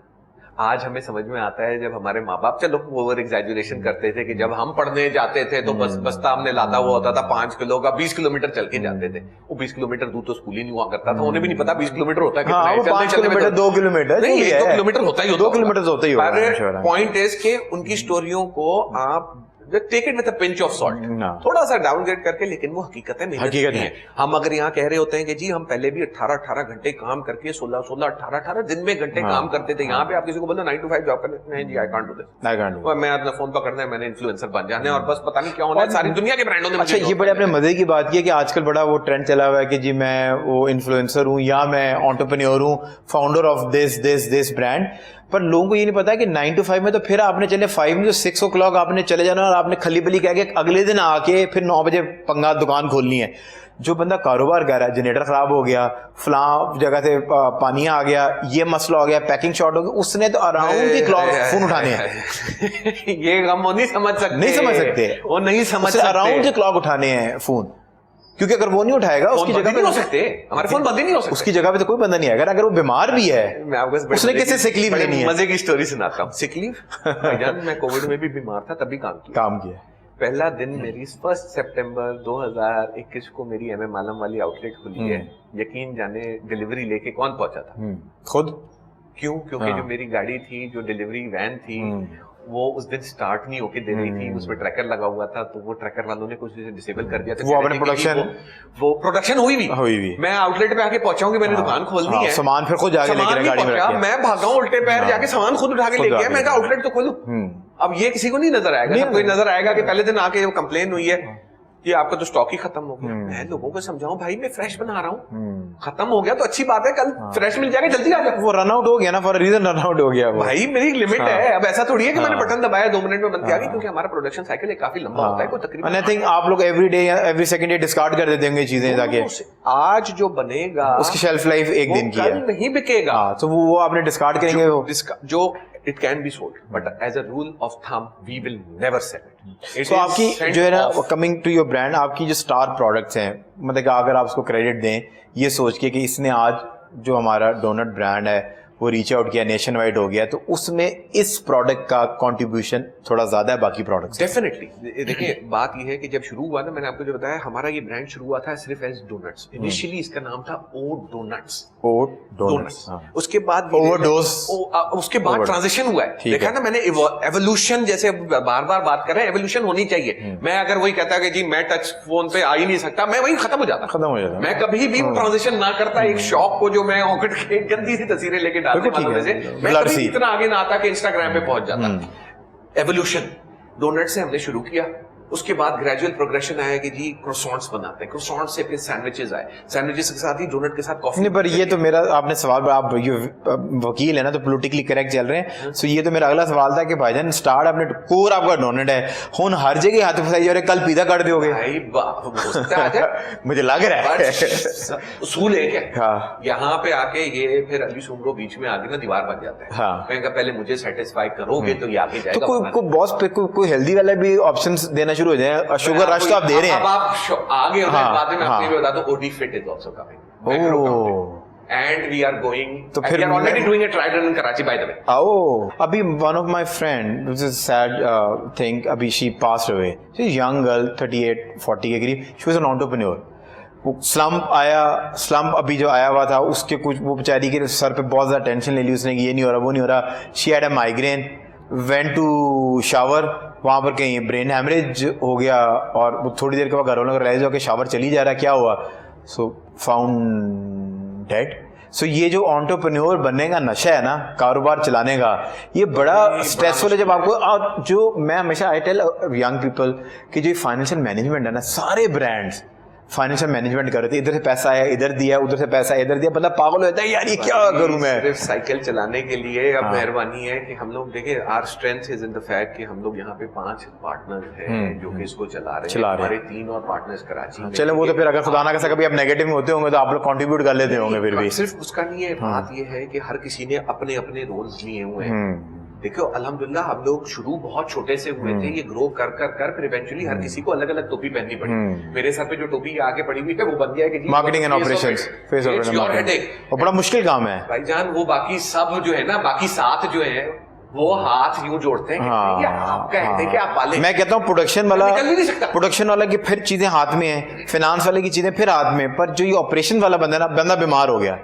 आज हमें समझ में आता है जब हमारे माँ बाप, चलो ओवर एग्जैजुरेशन करते थे कि जब हम पढ़ने जाते थे तो बस बस्ता हमने लादा हुआ होता था 5 किलो का, 20 किलोमीटर चल के जाते थे। वो 20 किलोमीटर दूर तो स्कूल ही नहीं हुआ करता था, उन्हें भी नहीं पता 20 किलोमीटर होता है कितना है। 5 किलोमीटर 2 किलोमीटर नहीं, 1-2 किलोमीटर होता ही होता। 2 किलोमीटर होता ही होता है। पॉइंट इज कि उनकी स्टोरियों को आप take it with a pinch of salt, थोड़ा सा डाउनग्रेड करके, लेकिन वो हकीकत है, हकीकत है। हम अगर यहाँ कह रहे होते हैं कि जी हम पहले भी 18 घंटे काम करके 18 दिन में घंटे काम करते थे, यहाँ पे आप किसी को बोलो 9 to 5 जॉब करने, नहीं जी आई कांट डू दिस, मैं अपना फोन पकड़ना है, मैंने इन्फ्लुएंसर बन जाना है और बस पता नहीं क्या होना है, सारी दुनिया के ब्रांडों ने। अच्छा, ये बड़े अपने मजे की बात की है कि आजकल बड़ा वो ट्रेंड चला हुआ है कि जी मैं वो इन्फ्लुएंसर हूँ या मैं एंटरप्रेन्योर हूँ, फाउंडर ऑफ दिस ब्रांड, पर लोगों को ये नहीं पता कि 9 to 5 में तो फिर आपने चले 5 में तो 6 o'clock आपने चले जाना और आपने खली बली कह के अगले दिन आके फिर 9 बजे पंगा दुकान खोलनी है। जो बंदा कारोबार कर रहा है, जनरेटर खराब हो गया, फलां जगह से पानी आ गया, ये मसला हो गया, पैकिंग शॉर्ट हो गया, उसने तो अराउंड द क्लॉक फोन उठाने हैं। ये हम वो नहीं समझ सकते, वो नहीं समझ सकते, अराउंड द क्लॉक उठाने हैं फोन, क्योंकि अगर वो नहीं उठाएगा उसकी जगह पे हो सकते, हमारे फोन बंद ही नहीं हो सकते, उसकी जगह पे तो कोई बंदा नहीं है। अगर वो बीमार भी है, मैं आपको उसने कैसे सिक लीव लेनी है। मजे की स्टोरी सुनाता हूँ। सिक लीव, मैं कोविड में भी बीमार था, तभी काम किया। पहला दिन मेरी 1 सितंबर 2021 को मेरी MM आलम वाली आउटलेट खुली है। यकीन जाने डिलीवरी लेके कौन पहुंचा था? खुद। क्यों? क्योंकि जो मेरी गाड़ी थी, जो डिलीवरी वैन थी, वो उस दिन स्टार्ट नहीं होके दे रही थी, उसमें ट्रैकर लगा हुआ था, तो वो ट्रैकर वालों ने कुछ डिसेबल कर दिया था। वो अपने प्रोडक्शन हुई भी। मैं आउटलेट पे आके पहुंचाऊंगी, मैंने दुकान खोलनी है, सामान फिर खुद जाके लेके गाड़ी में रखा, मैं भागा उल्टे पैर जाके सामान खुद उठा के लेके आया। मैं कहा आउटलेट तो खोलूं। अब ये किसी को नहीं नजर आएगा, कोई नजर आएगा कि पहले दिन आके वो कंप्लेन हुई है कि आपका तो स्टॉक ही खत्म हो गया। मैं लोगों को समझाऊं, भाई मैं फ्रेश बना रहा हूँ, खत्म हो गया तो अच्छी बात है, कल फ्रेश मिल जाएगा, जल्दी आ जाओ। वो रन आउट हो गया ना, फॉर रीजन रन आउट हो गया वो। भाई मेरी लिमिट है, अब ऐसा थोड़ी है कि मैंने बटन दबाया 2 मिनट में बंद किया, क्योंकि हमारा प्रोडक्शन साइकिल काफी लंबा होता है, कोई तकरीबन। आई थिंक आप लोग every day every second day discard कर देते होंगे चीजें जाके। आज जो बनेगा उसकी शेल्फ लाइफ एक दिन की है, नहीं बिकेगा, तो वो आपने डिस्कार्ड करेंगे। वो जो it can be sold, but as a rule of thumb we will never sell it. So आपकी जो है ना, कमिंग टू योर ब्रांड, आपकी जो स्टार प्रोडक्ट्स हैं, मतलब अगर आप उसको क्रेडिट दें ये सोच के कि इसने आज जो हमारा डोनट ब्रांड है वो रीच आउट किया, नेशन वाइड हो गया, तो उसमें इस प्रोडक्ट का कंट्रीब्यूशन थोड़ा ज्यादा है बाकी प्रोडक्ट्स। डेफिनेटली। देखिए बात ये है कि जब शुरू हुआ ना, मैंने आपको जो बताया, हमारा ये ब्रांड शुरू हुआ था सिर्फ एज डोनट्स। इनिशियली इसका नाम था ओट डोनट्स। उसके बाद ओवरडोज, उसके बाद ट्रांजिशन हुआ है। देखा ना मैंने, एवोल्यूशन, जैसे बार बार बात कर रहे हैं, एवोल्यूशन होनी चाहिए। मैं अगर वही कहता कि जी मैं टच फोन पे आ ही नहीं सकता, मैं वही खत्म हो जाता। मैं कभी भी ट्रांजिशन ना करता एक शॉप को, जो मैं ऑकेट के गंदी सी तस्वीरें लेके मैं कभी इतना आगे ना आता कि इंस्टाग्राम पे पहुंच जाता। एवोल्यूशन डोनट से हमने शुरू किया, उसके बाद ग्रेजुअल प्रोग्रेशन आया कि जी क्रोसॉन्ट्स बनाते हैं, क्रोसॉन्ट्स से फिर सैंडविचेस आए, सैंडविचेस के साथ ही डोनट के साथ कॉफी। नहीं, पर ये तो मेरा आपने सवाल, आप ये वकील है ना, तो पॉलिटिकली करेक्ट चल रहे हैं, सो ये तो मेरा अगला सवाल था कि भाईजान स्टार्ट आपने कोर आपका डोनट है, हुन हर जगह हाथ फैलाई जा रहे, कल पिज़्ज़ा कर दोगे? मुझे लग रहा है उसूल है क्या, यहाँ पे आके ये फिर अली सुमरो बीच में आगे ना दीवार बन जाता है। हाँ, मैं कहा पहले मुझे सेटिस्फाई करोगे तो ये आगे जाएगा। तो कोई बॉस पे कोई हेल्दी वाला भी ऑप्शंस देना शुरू हो जाए, शुगर रश तो आप दे रहे हैं। अब आप आगे बाद में आपको बता दो, OD fit is also coming and we are going, तो फिर we are already doing a trial run in Karachi by the way. अभी one of my friend, which is sad thing, अभी she passed away. She's a young girl, 38-40 के करीब. She was an entrepreneur. वो स्लम्प अभी जो आया हुआ था, उसके कुछ वो बेचारी के सर पे बहुत ज़्यादा टेंशन ले ली उसने कि ये नहीं हो रहा, वो नहीं हो रहा। She had a migraine, went to shower, वहाँ पर कहीं ब्रेन हैमरेज हो गया और वो थोड़ी देर के बाद घर वालों को रियलाइज हुआ कि शावर चली जा रहा, क्या हुआ, सो फाउंड डेड। सो ये जो एंटरप्रेन्योर बनने का नशा है ना, कारोबार चलाने का, ये बड़ा स्ट्रेसफुल है। जब आपको, और जो मैं हमेशा आई टेल यंग पीपल कि जो फाइनेंशियल मैनेजमेंट है ना, सारे ब्रांड्स फाइनेंशियल मैनेजमेंट कर रहे थे, इधर से पैसा आया इधर दिया, उधर से पैसा इधर दिया, मतलब पागल होता है यार, ये क्या करूं मैं। सिर्फ साइकिल चलाने के लिए अब मेहरबानी है कि हम लोग देखिए, our strength is in the fact कि हम लोग यहाँ पे 5 पार्टनर्स हैं जो कि इसको चला रहे हैं। हमारे 3 और पार्टनर्स कराची में। चलो वो तो फिर अगर खुदा ना कभी आप नेगेटिव में होते होंगे तो आप लोग कंट्रीब्यूट कर लेते होंगे फिर भी। सिर्फ उसका नहीं है, बात ये है कि हर किसी ने अपने अपने रोल्स लिए हुए हैं। देखो अल्हम्दुलिल्लाह हम लोग शुरू बहुत छोटे से हुए थे, ये ग्रो कर कर कर फिर इवेंचुअली हर किसी को अलग अलग टोपी पहननी पड़ी। मेरे सर पे जो टोपी आगे पड़ी हुई है वो बन गया है कि marketing and operations, face of marketing, और बड़ा मुश्किल काम है भाईजान। वो बाकी सब जो है ना, बाकी 7 जो है वो हाथ यूं जोड़ते हैं, आप कहते हैं कि आप पाले। मैं कहता हूँ प्रोडक्शन वाला की फिर चीजें हाथ में है, फाइनेंस वाले की चीजें फिर हाथ में, पर जो ये ऑपरेशन वाला बंदा ना, बंदा बीमार हो गया,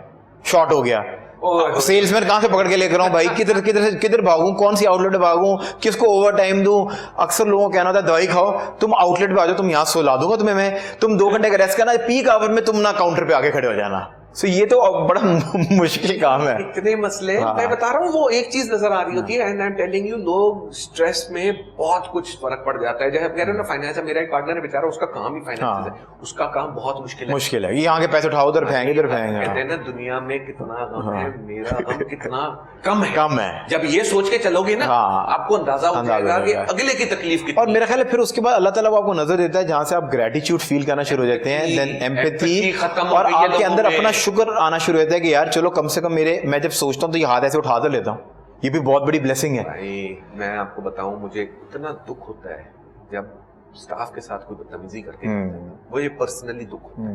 शॉर्ट हो गया, सेल्समैन कहाँ से पकड़ के लेकर आऊं भाई, किधर भागूं, कौन सी आउटलेट पे भागूं, किसको ओवर टाइम दूं। अक्सर लोगों का कहना होता है दवाई खाओ, तुम आउटलेट पे आ जाओ, तुम यहाँ सुला दूंगा तुम्हें मैं, तुम 2 घंटे का रेस्ट करना, पीक आवर में तुम ना काउंटर पे आके खड़े हो जाना। सो ये तो बड़ा मुश्किल काम है। इतने मसले मैं बता रहा हूँ, वो एक चीज नजर आ रही होती है। And I am telling you, लोग स्ट्रेस में बहुत कुछ फर्क पड़ जाता है। जैसे कह रहे हो ना फाइनेंस, मेरा एक पार्टनर है बेचारा, उसका काम ही फाइनेंस है, उसका काम बहुत मुश्किल है। ये यहाँ के पैसे उठाओ, उधर फेंक, इधर फेंक। कहते हैं ना दुनिया में कितना गम है, मेरा गम कितना कम है। जब ये सोच के चलोगे ना, आपको अंदाजा हो जाएगा कि अगले की तकलीफ कितनी। और मेरा ख्याल है फिर उसके बाद अल्लाह ताला आपको नजर देता है, जहां से आप ग्रेटिट्यूड फील करना शुरू हो जाते हैं, देन एम्पैथी, और आपके अंदर अपना शुक्र आना शुरू होता है कि यार चलो कम से कम मैं जब सोचता हूँ तो ये हाथ ऐसे उठा तो लेता हूँ, ये भी बहुत बड़ी ब्लेसिंग है भाई। मैं आपको बताऊं, मुझे इतना दुख होता है जब स्टाफ के साथ कोई बदतमीजी करके, वो ये पर्सनली दुख होता है।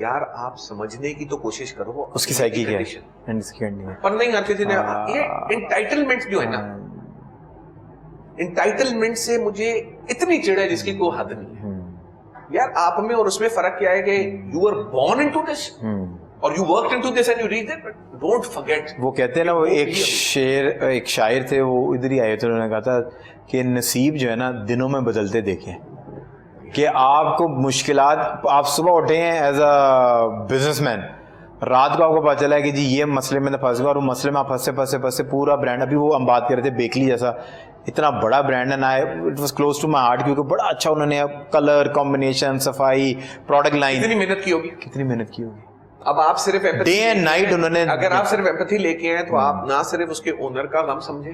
यार आप समझने की तो कोशिश करो उसकी साइकी क्या है, पर नहीं आती थी ना। ये एंटाइटलमेंट जो है ना, एंटाइटलमेंट से मुझे इतनी चिढ़ है जिसकी कोई हद नहीं है। यार आप में और उसमें फर्क क्या है कि you are born into this और you worked into this and you reach that, but don't forget. वो कहते हैं ना, वो एक शायर थे, वो इधर ही आए थे, उन्होंने कहा था कि नसीब जो है ना दिनों में बदलते देखें, कि आपको मुश्किलात, आप सुबह उठे हैं एज अ बिजनेसमैन, रात को आपको पता चला है कि जी ये मसले में फंस गया, और वो मसले में आप फंसे पूरा ब्रांड, अभी वो हम बात कर रहे थे बेकली जैसा इतना बड़ा ब्रांड है ना, it was close to my heart, क्योंकि बड़ा अच्छा उन्होंने कलर कॉम्बिनेशन, सफाई, प्रोडक्ट लाइन, कितनी मेहनत की होगी। अब आप सिर्फ डे एंड नाइट उन्होंने, अगर आप सिर्फ एम्पैथी लेके आए तो आप ना सिर्फ उसके ओनर का गम समझे,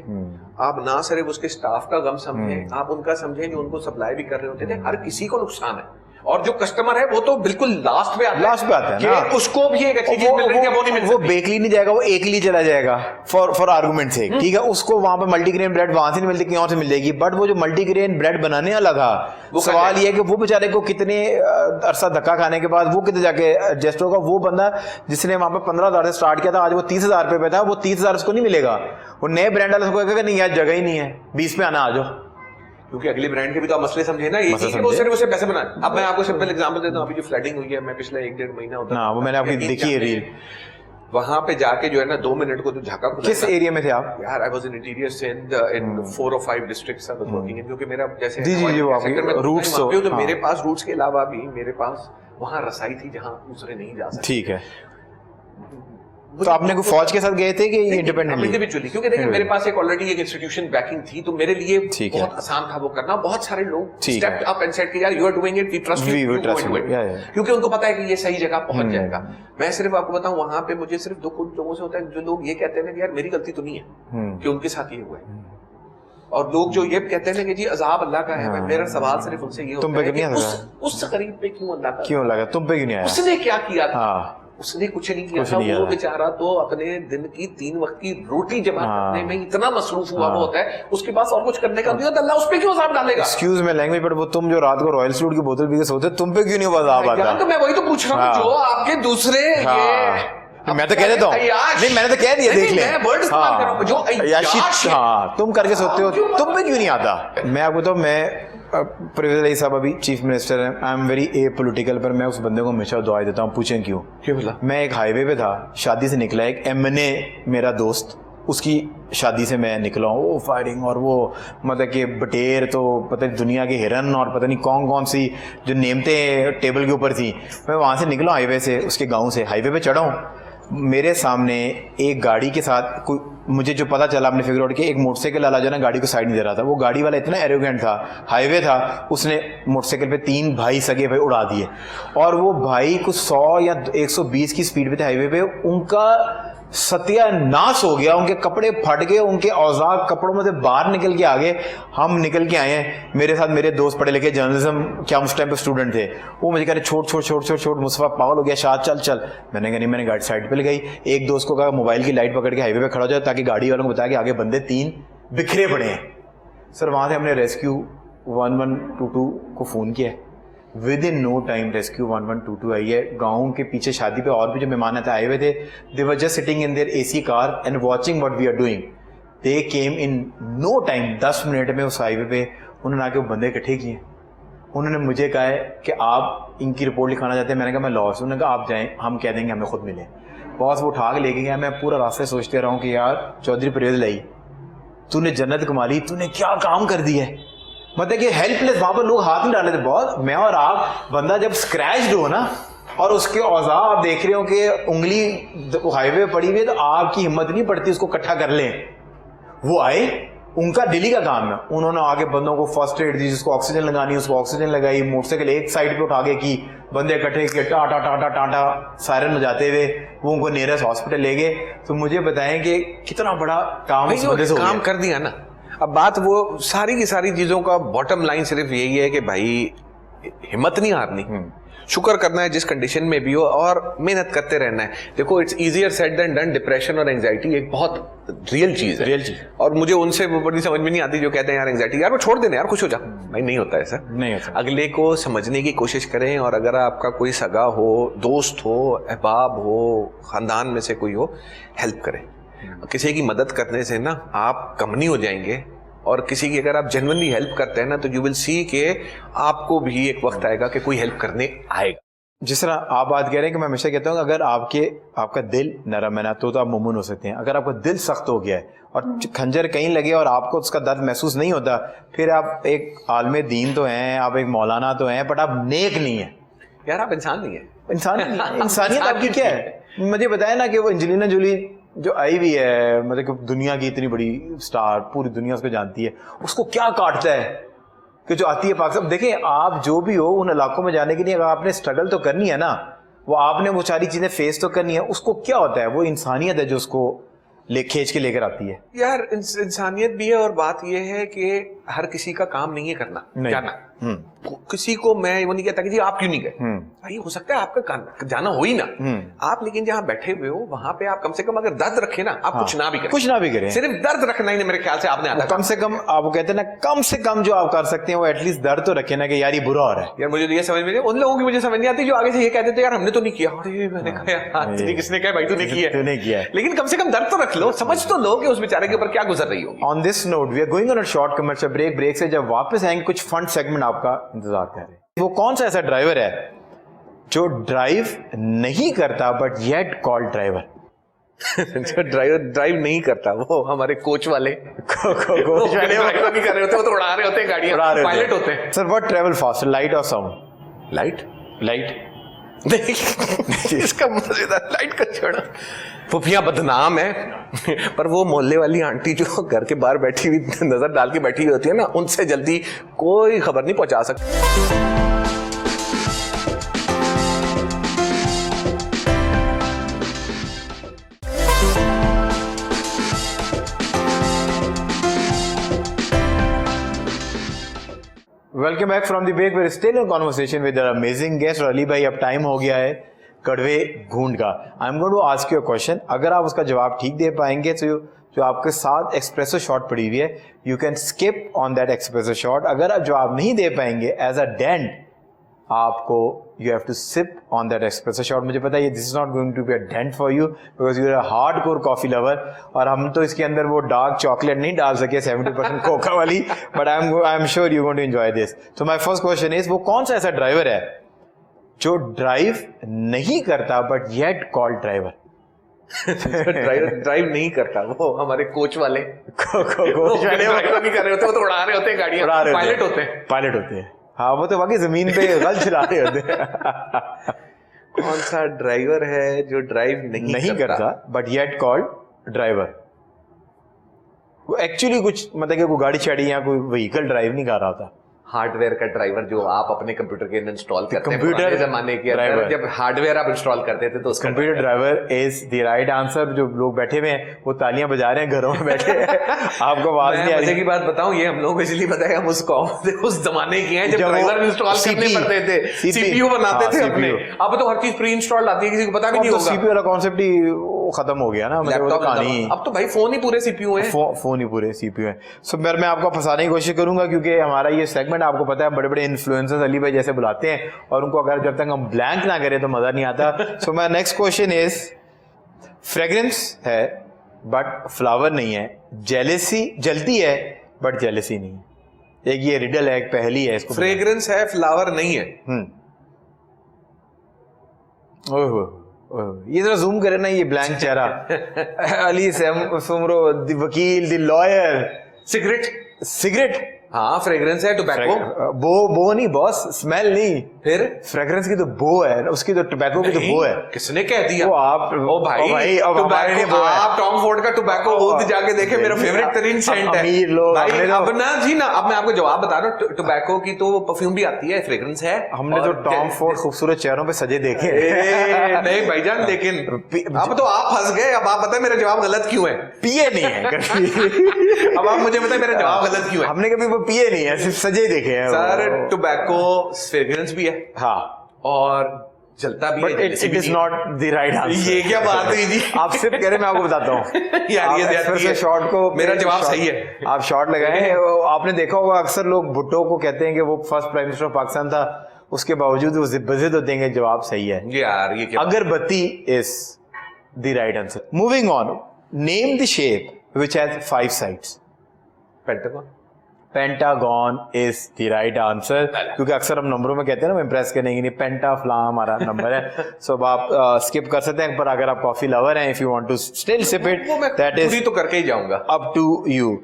आप ना सिर्फ उसके स्टाफ का गम समझे, आप उनका समझे जो उनको सप्लाई भी कर रहे होते थे। हर किसी को नुकसान है, और जो कस्टमर है वो तो बिल्कुल लास्ट पे आता है ना, उसको भी एक अच्छी चीज मिल रही है, वो नहीं मिल सकती। वो बेकली नहीं जाएगा, वो एकली चला जाएगा फॉर आर्गुमेंट से, ठीक है। उसको वहां पे मल्टीग्रेन ब्रेड वहां से नहीं मिलती, कहीं और से मिल जाएगी, बट वो जो मल्टीग्रेन ब्रेड बनाने वाला था, सवाल ये है कि वो बेचारे को कितने अरसा धक्का खाने के बाद वो कितने जाके एडजस्ट होगा। वो बंदा जिसने वहां पे 15,000 से स्टार्ट किया था, आज वो 30,000 पे था, वो 30,000 उसको नहीं मिलेगा। वो नए ब्रांड वाले को कहेगा नहीं यार जगह ही नहीं है, 20 पे आना आ जाओ, क्योंकि अगले ब्रांड के भी तो आप मसले समझे ना, ये कि वो सिर्फ उसे पैसे बनाए। अब मैं आपको सिंपल एग्जांपल देता हूं, अभी जो फ्लडिंग हुई है, मैं पिछले 1-1.5 महीना होता है, वो मैंने आपकी देखी है रील, वहां पे जाके जो है ना 2 मिनट को जो झाका खुला। किस एरिया में थे आप? यार I was in interior Sindh, in 4 or 5 districts I was working in, क्योंकि मेरा जैसे रूट्स तो मेरे पास रूट्स के अलावा भी मेरे पास वहां रसाई थी जहां दूसरे नहीं जा सकते। ठीक है, तो आपने कोई फौज के साथ गए थे कि इंडिपेंडेंटली? इंडिविजुअली, क्योंकि देखिए मेरे पास एक ऑलरेडी एक इंस्टीट्यूशन बैकिंग थी, तो मेरे लिए बहुत आसान था वो करना। बहुत सारे लोग स्टेप्ड अप एंड सेड कि यार you are doing it, we trust you, क्योंकि उनको पता है कि ये सही जगह पहुंच जाएगा। मैं सिर्फ आपको बताऊं, वहां पे मुझे सिर्फ दुख उन लोगों से होता है जो लोग ये कहते हैं कि यार मेरी गलती तो नहीं है कि उनके साथ ये हुआ है, और लोग जो ये कहते हैं कि जी अजाब अल्लाह का है। मेरा सवाल सिर्फ उनसे ये होता है कि उस गरीब पे क्यों अल्लाह का, क्यों लगा तुम पे क्यों नहीं आया? उसने क्या किया था? उसने कुछ नहीं किया था, वो बेचारा तो अपने दिन की 3 वक्त की रोटी जमा करने में इतना मसरूफ हुआ होता है, उसके पास और कुछ करने का नहीं होता। अल्लाह उस पे क्यों अज़ाब डालेगा? एक्सक्यूज मी लैंग्वेज, बट वो तुम जो रात को रॉयल स्लूट की बोतल पी के सोते, तुम पे क्यों नहीं अज़ाब आता? तो मैं वही तो पूछ रहा हूँ, जो आपके दूसरे मैं तो कह देता हूँ, नहीं मैंने तो कह दिया, देख ले, तुम करके सोते हो, तुम पे क्यों नहीं आता? मैं आपको तो, मैं परवेज़ अली साहब अभी चीफ मिनिस्टर हैं, I am very A political, पर मैं उस बंदे को हमेशा दुआ देता हूँ, पूछें क्यों बोला। मैं एक हाईवे पे था, शादी से निकला, एक एमएनए मेरा दोस्त, उसकी शादी से मैं निकला हूँ, वो फायरिंग और वो मतलब कि बटेर, तो पता नहीं दुनिया के हिरन और पता नहीं कौन कौन सी जो नेमतें टेबल के ऊपर थी। मैं वहाँ से निकला हाईवे से, उसके गाँव से हाईवे पे चढ़ा हूँ, मेरे सामने एक गाड़ी के साथ कोई, मुझे जो पता चला आपने फिगर आउट किया, एक मोटरसाइकिल वाला जो ना गाड़ी को साइड नहीं दे रहा था, वो गाड़ी वाला इतना एरोगेंट था, हाईवे था, उसने मोटरसाइकिल पे 3 भाई सगे भाई उड़ा दिए, और वो भाई कुछ 100 या 120 की स्पीड पे थे हाईवे पे, उनका सत्यानाश हो गया, उनके कपड़े फट गए, उनके औजार कपड़ों में से बाहर निकल के आ गए। हम निकल के आए हैं, मेरे साथ मेरे दोस्त पढ़े लिखे जर्नलिज्म क्या उस टाइम पे स्टूडेंट थे, वो मुझे कह रहे छोड़ मुस्तफा पागल हो गया, शायद चल। मैंने कहा नहीं, मैंने गाड़ी साइड पे लगाई, एक दोस्त को कहा मोबाइल की लाइट पकड़ के हाईवे पे खड़ा हो जाए ताकि गाड़ी वालों को बताया कि आगे बंदे 3 बिखरे पड़े हैं। सर वहाँ से हमने रेस्क्यू 1122 को फ़ोन किया, within no time rescue 1122 आई है। गाँव के पीछे शादी पे और भी जो मेहमान आए हुए थे, they were just sitting in their AC car and watching what we are doing. They came in no time, 10 minute में उस हाईवे पे उन्होंने आके वो बंदे इकट्ठे किए। उन्होंने मुझे कहा है कि आप इनकी रिपोर्ट लिखाना चाहते हैं, मैंने कहा मैं लॉस, उन्होंने कहा आप जाएँ, हम कह देंगे हमें खुद मिले। बॉस वो उठा के लेके गया, मैं पूरा रास्ते सोचते रहा हूँ कि यार चौधरी परवेज लाई, तूने जन्नत कमा ली, तूने क्या काम कर दिया है। मतलब कि हेल्पलेस, वहां पर लोग हाथ नहीं डाले थे। बहुत मैं और आप, बंदा जब स्क्रैच्ड हो ना और उसके औजार आप देख रहे हो कि उंगली हाईवे पड़ी हुई है, तो आपकी हिम्मत नहीं पड़ती उसको इकट्ठा कर लें। वो आए, उनका डेली का काम है, उन्होंने आगे बंदों को फर्स्ट एड दी, जिसको ऑक्सीजन लगानी उसको ऑक्सीजन लगाई, मोटरसाइकिल एक साइड पे उठा के की, बंदे इकट्ठे किए, टाटा टाटा टाटा सायरन बजाते हुए वो उनको नियरेस्ट हॉस्पिटल ले गए। तो मुझे बताएं कि कितना बड़ा काम उस बंदे से हो काम गया। कर दिया ना। अब बात वो सारी की सारी चीजों का बॉटम लाइन सिर्फ यही है कि भाई हिम्मत नहीं हारनी, शुक्र करना है जिस कंडीशन में भी हो और मेहनत करते रहना है। देखो it's easier said than done. Depression और एंजाइटी एक बहुत रियल चीज है, रियल चीज। और मुझे उनसे वो बड़ी समझ में नहीं आती जो कहते हैं यार एंजाइटी, यार वो छोड़ देना यार, खुश हो जा। भाई नहीं होता है सर, नहीं होता। अगले को समझने की कोशिश करें, और अगर आपका कोई सगा हो, दोस्त हो, अहबाब हो, खानदान में से कोई हो, हेल्प करें। किसी की मदद करने से ना आप कम नहीं हो जाएंगे, और किसी की अगर आप जेन्युइनली हेल्प करते हैं ना तो यू विल सी कि आपको भी एक वक्त आएगा कि कोई हेल्प करने आएगा। जिस तरह आप बात कह रहे हैं कि मैं हमेशा कहता हूँ अगर आपका दिल नरम है ना तो आप मुमकिन हो सकते हैं। अगर आपका दिल सख्त हो गया है और खंजर कहीं लगे और आपको उसका दर्द महसूस नहीं होता, फिर आप एक आलम दीन तो हैं, आप एक मौलाना तो हैं, बट आप नेक नहीं है यार, आप इंसान नहीं है। इंसानियत आपकी क्या है? मुझे बताया ना कि वो एंजेलिना जोली जो आई हुई है, मतलब कि दुनिया की इतनी बड़ी स्टार, पूरी दुनिया उसको जानती है, उसको क्या काटता है कि जो आती है पाकिस्तान। देखें आप जो भी हो, उन इलाकों में जाने के लिए अगर आपने स्ट्रगल तो करनी है ना, वो आपने वो सारी चीजें फेस तो करनी है। उसको क्या होता है, वो इंसानियत है जो उसको खींच के लेकर आती है। यार इंसानियत भी है, और बात यह है कि हर किसी का काम नहीं है करना जाना। किसी को मैं वो नहीं कहता कि जी आप क्यों नहीं गए, भाई हो सकता है आपका जाना हो ही ना आप, लेकिन जहां बैठे हुए हो वहां पे आप कम से कम अगर दर्द रखे ना, आप कुछ ना भी करें, सिर्फ दर्द रखना ही नहीं, मेरे ख्याल से आपने आधा कम से कम आप कहते हैं ना, कम से कम जो आप कर सकते हैं वो एटलीस्ट दर्द तो रखे ना कि यार ये बुरा हो रहा है। यार मुझे ये समझ में नहीं, उन लोगों की मुझे समझ नहीं आती जो आगे से ये कहते थे यार हमने तो नहीं किया। अरे मैंने कहा यार किसने कहा भाई तूने किया, लेकिन कम से कम दर्द तो रख लो, समझ तो लो कि उस बेचारे के ऊपर क्या गुजर रही होगी। On this note we are going on a short commercial break. Break से जब वापस आएंगे कुछ फन सेगमेंट आपका इंतजार कर रहे हैं। वो कौन सा ऐसा ड्राइवर है जो ड्राइव नहीं करता बट येट कॉल्ड ड्राइवर? जो ड्राइव नहीं करता वो हमारे कोच वाले कोच वाले ड्राइव नहीं कर रहे होते, वो तो उड़ा रहे होते हैं गाड़ियां, पायलट होते हैं। Sir what travel faster, light और साउंड? लाइट इसका मजेदार, लाइट का छोड़ा, पुफियां बदनाम है पर वो मोहल्ले वाली आंटी जो घर के बाहर बैठी हुई नजर डाल के बैठी हुई होती है ना, उनसे जल्दी कोई खबर नहीं पहुंचा सकती। Welcome back from the break. We are still in conversation with our amazing guest. और अली भाई अब टाइम हो गया है कड़वे घूंट का। I am going to ask you a question, अगर आप उसका जवाब ठीक दे पाएंगे तो जो आपके साथ एक्सप्रेसो शॉट पड़ी हुई है, you can skip on that espresso shot. अगर आप जवाब नहीं दे पाएंगे, एज अ डेंट आपको you have to sip on that espresso shot. मुझे पता है this is not going to be a dent for you because you are a hardcore coffee lover, और हम तो इसके अंदर वो डार्क चॉकलेट नहीं डाल सके 70% कोका वाली, but I am sure you going to enjoy this. तो माय फर्स्ट क्वेश्चन इज, वो कौन सा ऐसा ड्राइवर है जो ड्राइव नहीं करता but yet called driver? Drive नहीं करता वो हमारे कोच वाले ड्राइव नहीं कर रहे होते, वो तो उड़ा रहे होते हैं गाड़ियां, पायलट होते हैं। हाँ वो तो बाकी जमीन पे गल चला रहे होते हैं। कौन सा ड्राइवर है जो ड्राइव नहीं करता बट येट कॉल्ड ड्राइवर? वो एक्चुअली कुछ मतलब कि कोई गाड़ी शाड़ी या कोई व्हीकल ड्राइव नहीं कर रहा था। हार्डवेयर का ड्राइवर जो आप अपने कंप्यूटर के अंदर इंस्टॉल करते हैं, कंप्यूटर जमाने के अंदर जब हार्डवेयर आप इंस्टॉल करते थे तो उसका computer driver is the right answer. जो लोग बैठे हुए हैं वो तालियां बजा रहे हैं घरों में बैठे आपको आवाज नहीं आ रही। मजे की बात बताऊं, ये हम लोग इसलिए बताया, हम उस जमाने के हैं जब ड्राइवर इंस्टॉल करने पड़ते थे, सीपीयू बनाते थे अपने। अब तो हर चीज प्री इंस्टॉल्ड आती है, किसी को पता भी नहीं होगा। सीपीयू वाला कॉन्सेप्ट ही खत्म हो गया ना, मतलब कहानी। अब तो भाई फोन ही पूरे सीपीयू है, फोन ही पूरे सीपीयू है। सो मैं आपको फंसाने की कोशिश करूंगा क्योंकि हमारा ये सेगमेंट आपको पता है बड़े बड़े इन्फ्लुएंसर्स अली भाई जैसे बुलाते हैं, और उनको अगर जब तक हम ब्लैंक ना करें तो मजा नहीं आता। So my next question is, fragrance है बट फ्लावर नहीं है, जेलेसी जलती है बट जेलेसी नहीं है। एक ये रिडल है, एक पहेली है इसको। फ्रेग्रेंस है फ्लावर नहीं है। ये जरा जूम करे ना, ये ब्लैंक चेहरा। अली सुमरो, द वकील, द लॉयर। सिगरेट हाँ, फ्रेग्रेंस है, टोबैको। बो नहीं बॉस, स्मेल नहीं। फिर फ्रेग्रेंस की तो बो है, उसकी तो टोबैको की तो बो है। किसने कह दिया? वो आप, ओ भाई, अब हमारे लिए बो है। आप टॉम फोर्ड का टोबैको खुद जाके देखे, मेरा फेवरेट तरीन सेंट है अमीर लोग भाई। अब ना जी ना, अब मैं आपको जवाब बता रहा हूँ, टोबैको की तो परफ्यूम भी आती है, फ्रेग्रेंस है। हमने तो टॉम फोर्ड खूबसूरत चेहरों पे सजे देखे। नहीं भाईजान, लेकिन अब तो आप फंस गए। अब आप बताएं मेरा जवाब गलत क्यों है? पिए नहीं है कभी। अब आप मुझे बताएं मेरा जवाब गलत क्यों है? हमने कभी वो पिए नहीं है, सिर्फ सजे देखे हैं। सर, टोबैको फ्रेग्रेंस भी है, हाँ, और जलता भी है। It is not the right answer. ये क्या बात हुई जी? आप सिर्फ कह रहे, मैं आपको बताता हूँ। यार ये ज्यादती है। शॉर्ट को, मेरा जवाब सही है। आप शॉर्ट लगाए। आपने देखा होगा अक्सर लोग भुट्टो को कहते हैं कि वो first prime minister of Pakistan था, उसके बावजूद वो जिद होते हैं कि जवाब सही है। यार ये क्या? अगरबत्ती is the right answer. Moving on, name the shape which has 5 sides. Pentagon. Pentagon is the right answer, क्योंकि अक्सर हम नंबरों में कहते हैं ना, वो इंप्रेस करने के लिए पेंटा फ्ला हमारा नंबर है। सो अब आप स्किप कर सकते हैं, पर अगर आप कॉफी लवर हैं, if you want to still sip it, that is तो करके ही जाऊंगा। Up to you.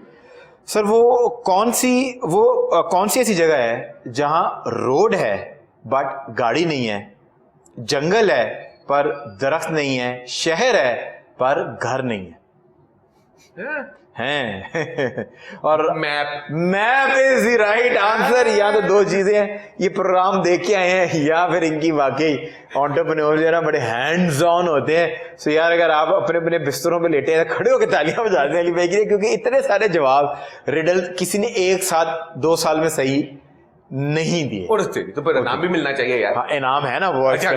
सर, वो कौन सी ऐसी जगह है जहां रोड है बट गाड़ी नहीं है, जंगल है पर दरख्त नहीं है, शहर है पर घर नहीं है? हैं और map is the right answer. या तो दो चीजें हैं, ये प्रोग्राम देख के आए हैं, या फिर इनकी वाकई एंटरप्रेन्योर जो है ना बड़े हैंड्स ऑन होते हैं। सो यार, अगर आप अपने अपने बिस्तरों पे लेटे हैं, खड़े होकर तालियां बजाते हैं अली भाई के लिए, क्योंकि इतने सारे जवाब रिडल किसी ने एक साथ 2 साल में सही नहीं दिए। और तो फिर इनाम भी मिलना चाहिए यार। हाँ, इनाम है ना वो। अच्छा,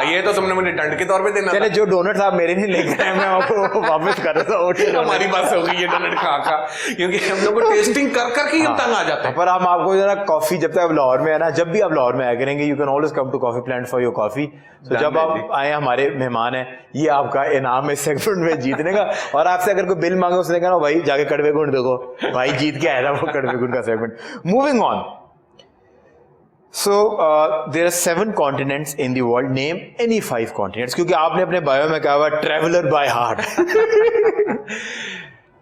ये तो तुमने मुझे दंड के तौर पे देना। चले, जो डोनट्स आप मेरे नहीं लेकर आए, मैं आपको वापस कर रहा था। हमारी बात हो गई है डोनट खा, क्योंकि हम लोग को टेस्टिंग कर ही हम तंग आ जाते हैं। पर हम आपको जरा कॉफी, जब तक आप लाहौर में है ना, जब भी आप लाहौर में आया करेंगे, you can always come to coffee plant for your coffee. तो जब आप आए, हमारे मेहमान है, ये आपका इनाम इस सेगमेंट में जीतने का। और आपसे अगर कोई बिल मांगे, उसने कहना भाई जाके कड़वे गुंड देखो, भाई जीत के आया था वो कड़वे गुंड का segment. Moving on, so there are 7 continents in the world. Name any 5 continents, क्योंकि आपने अपने बायो में कहा हुआ ट्रैवलर बाय हार्ट।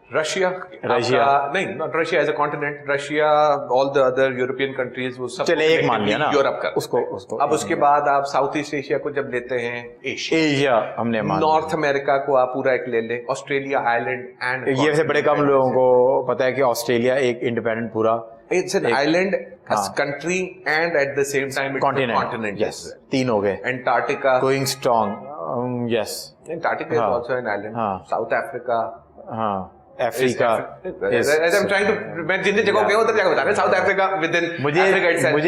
रशिया नहीं, not Russia as a continent. Russia, all the other European countries, वो सब चले एक मान लिया ना, यूरोप का उसको। अब उसके बाद आप साउथ ईस्ट एशिया को जब लेते हैं, एशिया हमने मान, नॉर्थ अमेरिका को आप पूरा एक ले लें, ऑस्ट्रेलिया, आइलैंड एंड ये वैसे बड़े कम लोगों को पता है कि ऑस्ट्रेलिया एक इंडिपेंडेंट पूरा, it's an island, country and at the same time continent. Yes, 3 हो गए। Antarctica going strong, yes, Antarctica is also an island. South Africa, हाँ, अफ्रीका। मैं जिन जगहों गया उधर जाकर बता रहे, साउथ अफ्रीका विद इन मुझे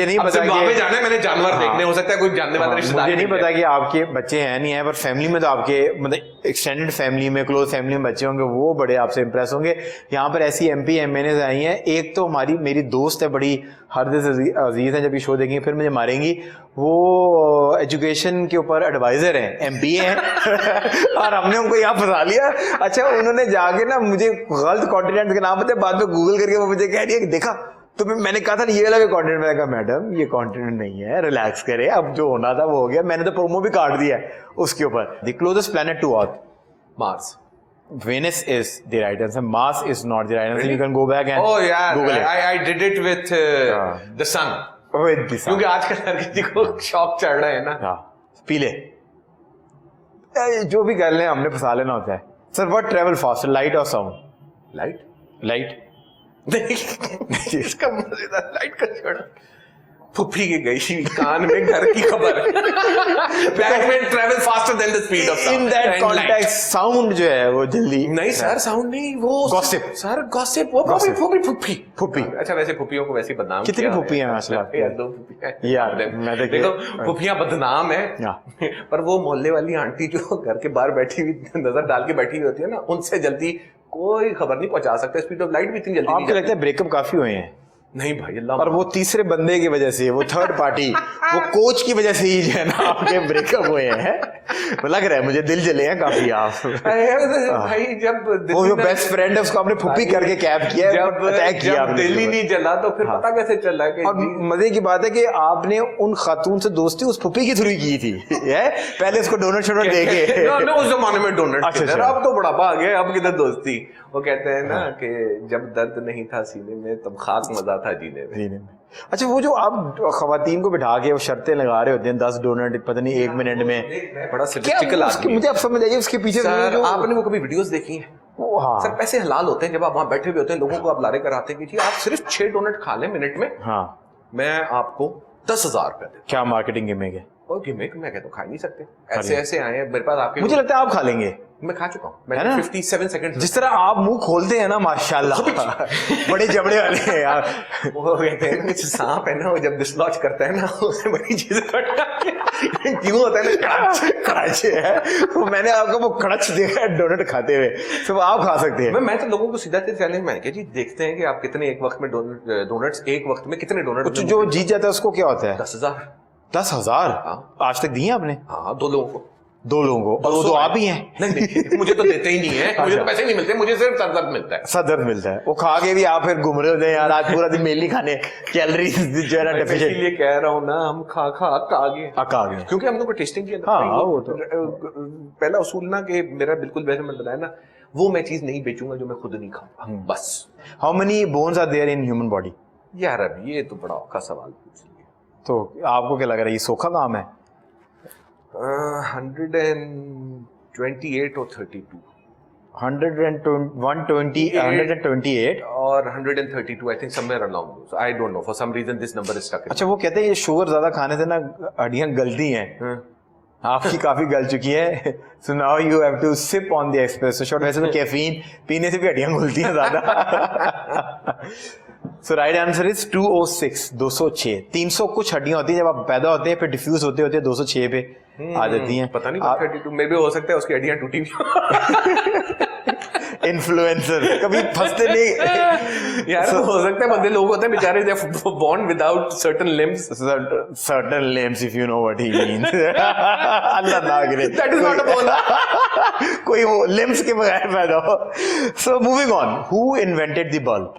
नहीं पता कि जाना है, मैंने जानवर देखने, हो सकता है कोई जानने वाला रिश्तेदार। मुझे नहीं पता कि आपके बच्चे हैं नहीं है, पर फैमिली में तो आपके मतलब एक्सटेंडेड फैमिली में, क्लोज फैमिली में बच्चे होंगे, वो बड़े आपसे इंप्रेस होंगे। यहाँ पर ऐसी MP MNAs आई हैं। एक तो मेरी दोस्त है बड़ी, हरदिस अजीज है, जब ये शो देखेंगी फिर मुझे मारेंगी। वो एजुकेशन के ऊपर एडवाइजर हैं, MBA हैं। और हमने उनको यहाँ फंसा लिया। अच्छा, उन्होंने जाके ना मुझे गलत कॉन्टिनेंट के नाम पता, बाद में गूगल करके वो मुझे कह रही है कि देखा तो मैंने कहा था ये वाला कॉन्टिनेंट। मैंने कहा मैडम ये कॉन्टिनेंट नहीं है, रिलैक्स करे, अब जो होना था वो हो गया। मैंने तो प्रोमो भी काट दिया है उसके ऊपर। The closest planet to earth, Mars. Venus is the right answer. Mars is not the right answer. You can go back and Google it. I did it with the sun. With the sun. क्योंकि आजकल हर किसी को शौक चढ़ रहा है ना। हाँ, पीले जो भी कर लें, हमने फंसा लेना होता है। Sir, what travel faster, light or sound? Light. नहीं, इसका मजेदार लाइट का छोड़ा। फुफी की गई कान में घर की खबर। Batman travel faster than the speed of sound. In that context sound जो है वो जल्दी नहीं सर, साउंड नहीं, वो गॉसिप। सर गॉसिप, वो फुफी। अच्छा, वैसे फुफियों को वैसे ही बदनाम कितनी फुफी हैं आजकल? यार 2 फुफी हैं यार। मैं देखो, फुफियां बदनाम है, पर वो मोहल्ले वाली आंटी जो घर के बाहर बैठी हुई नजर डाल के बैठी हुई होती है ना, उनसे जल्दी कोई खबर नहीं पहुंचा सकता। स्पीड ऑफ लाइट भी इतनी जल्दी नहीं। आपको लगता है ब्रेकअप काफी हुए हैं? नहीं भाई अल्लाह और वो तीसरे बंदे की वजह से, वो थर्ड पार्टी, वो कोच की वजह से ही जो है ना आपके ब्रेकअप हुए हैं। लग रहा है मुझे, दिल जले हैं काफी आप। भाई जब वो जो बेस्ट फ्रेंड है उसको आपने फुप्पी करके कैप किया, जब अटैक किया आपने दिल ही नहीं जला तो फिर पता कैसे चला कि और मजे की बात है कि आपने उन खातून से दोस्ती उस फुप्पी के थ्रू की थी, है पहले उसको डोनट शोनट दे के। उस जमाने में डोनट, अच्छा। अब तो बुढ़ापा आ गया, अब किधर दोस्ती। वो कहते हैं ना कि जब दर्द नहीं था सीने में तब खास मजा था जीने में। अच्छा, वो जो आप खवातीन को बिठा के वो शर्तें लगा रहे होते हैं 10 डोनट पता नहीं 1 मिनट में, बड़ा सिलेक्टिकल आदमी। मुझे आप समझ आइए उसके पीछे सर आपने वो कभी वीडियोस देखी हैं? हाँ। सर पैसे हलाल होते हैं जब आप वहां बैठे हुए होते हैं, लोगों को आप लारे कराते हैं कि जी आप सिर्फ 6 डोनट खा लें मिनट में, हाँ मैं आपको 10,000 रुपए दूं। क्या मार्केटिंग गिमिक है? और गिमिक मैं कहता हूँ खा नहीं सकते, ऐसे ऐसे आए हैं मेरे पास आपके। मुझे लगता है आप खा लेंगे। मैं खा चुका हूँ, मैंने 57 सेकंड। जिस तरह आप मुंह खोलते हैं ना माशाल्लाह, बड़े जबड़े वाले हैं यार। वो कहते हैं ना कि सांप है ना, वो जब डिसलॉज करता है ना उससे बड़ी चीजें क्यों होता है ना, कड़ाचे है। तो मैंने आपको वो कड़च देखा है डोनट खाते हुए, तो आप खा सकते हैं। मैं तो लोगों को सीधा चैलेंज मैंने किया जी, देखते हैं कि आप कितने एक वक्त में डोनट्स एक वक्त में कितने डोनट। जो जीत जाता है उसको क्या होता है? 10,000। 10,000? हाँ। आज तक दिए आपने? हाँ 2 लोगों को। 2 लोगों को? और वो तो आप ही हैं। नहीं मुझे तो देते ही नहीं है, मुझे तो पैसे नहीं मिलते, मुझे सिर्फ सर दर्द मिलता है। सर दर्द मिलता है, वो खा के भी आप फिर घूम रहे होते हैं यार, आज पूरा दिन मेल नहीं खाने, कैलोरीज जो है ना डेफिशिएंट। इसलिए कह रहा हूँ ना, हम खा गए, क्योंकि हम लोग को टेस्टिंग किया। हाँ वो तो पहला उसूल ना कि मेरा बिल्कुल वैसे मैंने बताया ना, वो मैं चीज नहीं बेचूंगा जो मैं खुद नहीं खाऊंगा, बस। How many bones are there in human body? यार अब ये तो बड़ा औखा सवाल पूछ लिया। तो आपको क्या लग रहा है, ये सोखा काम है? 128 और 32। 128 और 132 I think somewhere around those, I don't know, for some reason this number is stuck. अच्छा, वो कहते हैं ये शुगर ज्यादा खाने से ना हड्डियां गलती हैं। आपकी काफी गल चुकी है, so now you have to sip on the espresso shot. वैसे तो कैफीन पीने से भी हड्डियां घुलती हैं ज्यादा। सो राइट आंसर इज 206, 206। 300 कुछ हड्डियां होती है जब आप पैदा होते हैं, फिर डिफ्यूज होते होते 206 पे आ जाती हैं। पता नहीं 32 में भी हो सकता है उसकी हड्डियां टूटी भी। इन्फ्लुएंसर कभी फंसते नहीं यार, हो सकता है बंदे लोग होते हैं बेचारे, they born without certain limbs, certain limbs, if you know what he means. Allah ना करे that is not a boon. कोई हो लिम्स के बगैर पैदा हो। So moving on, who invented the bulb?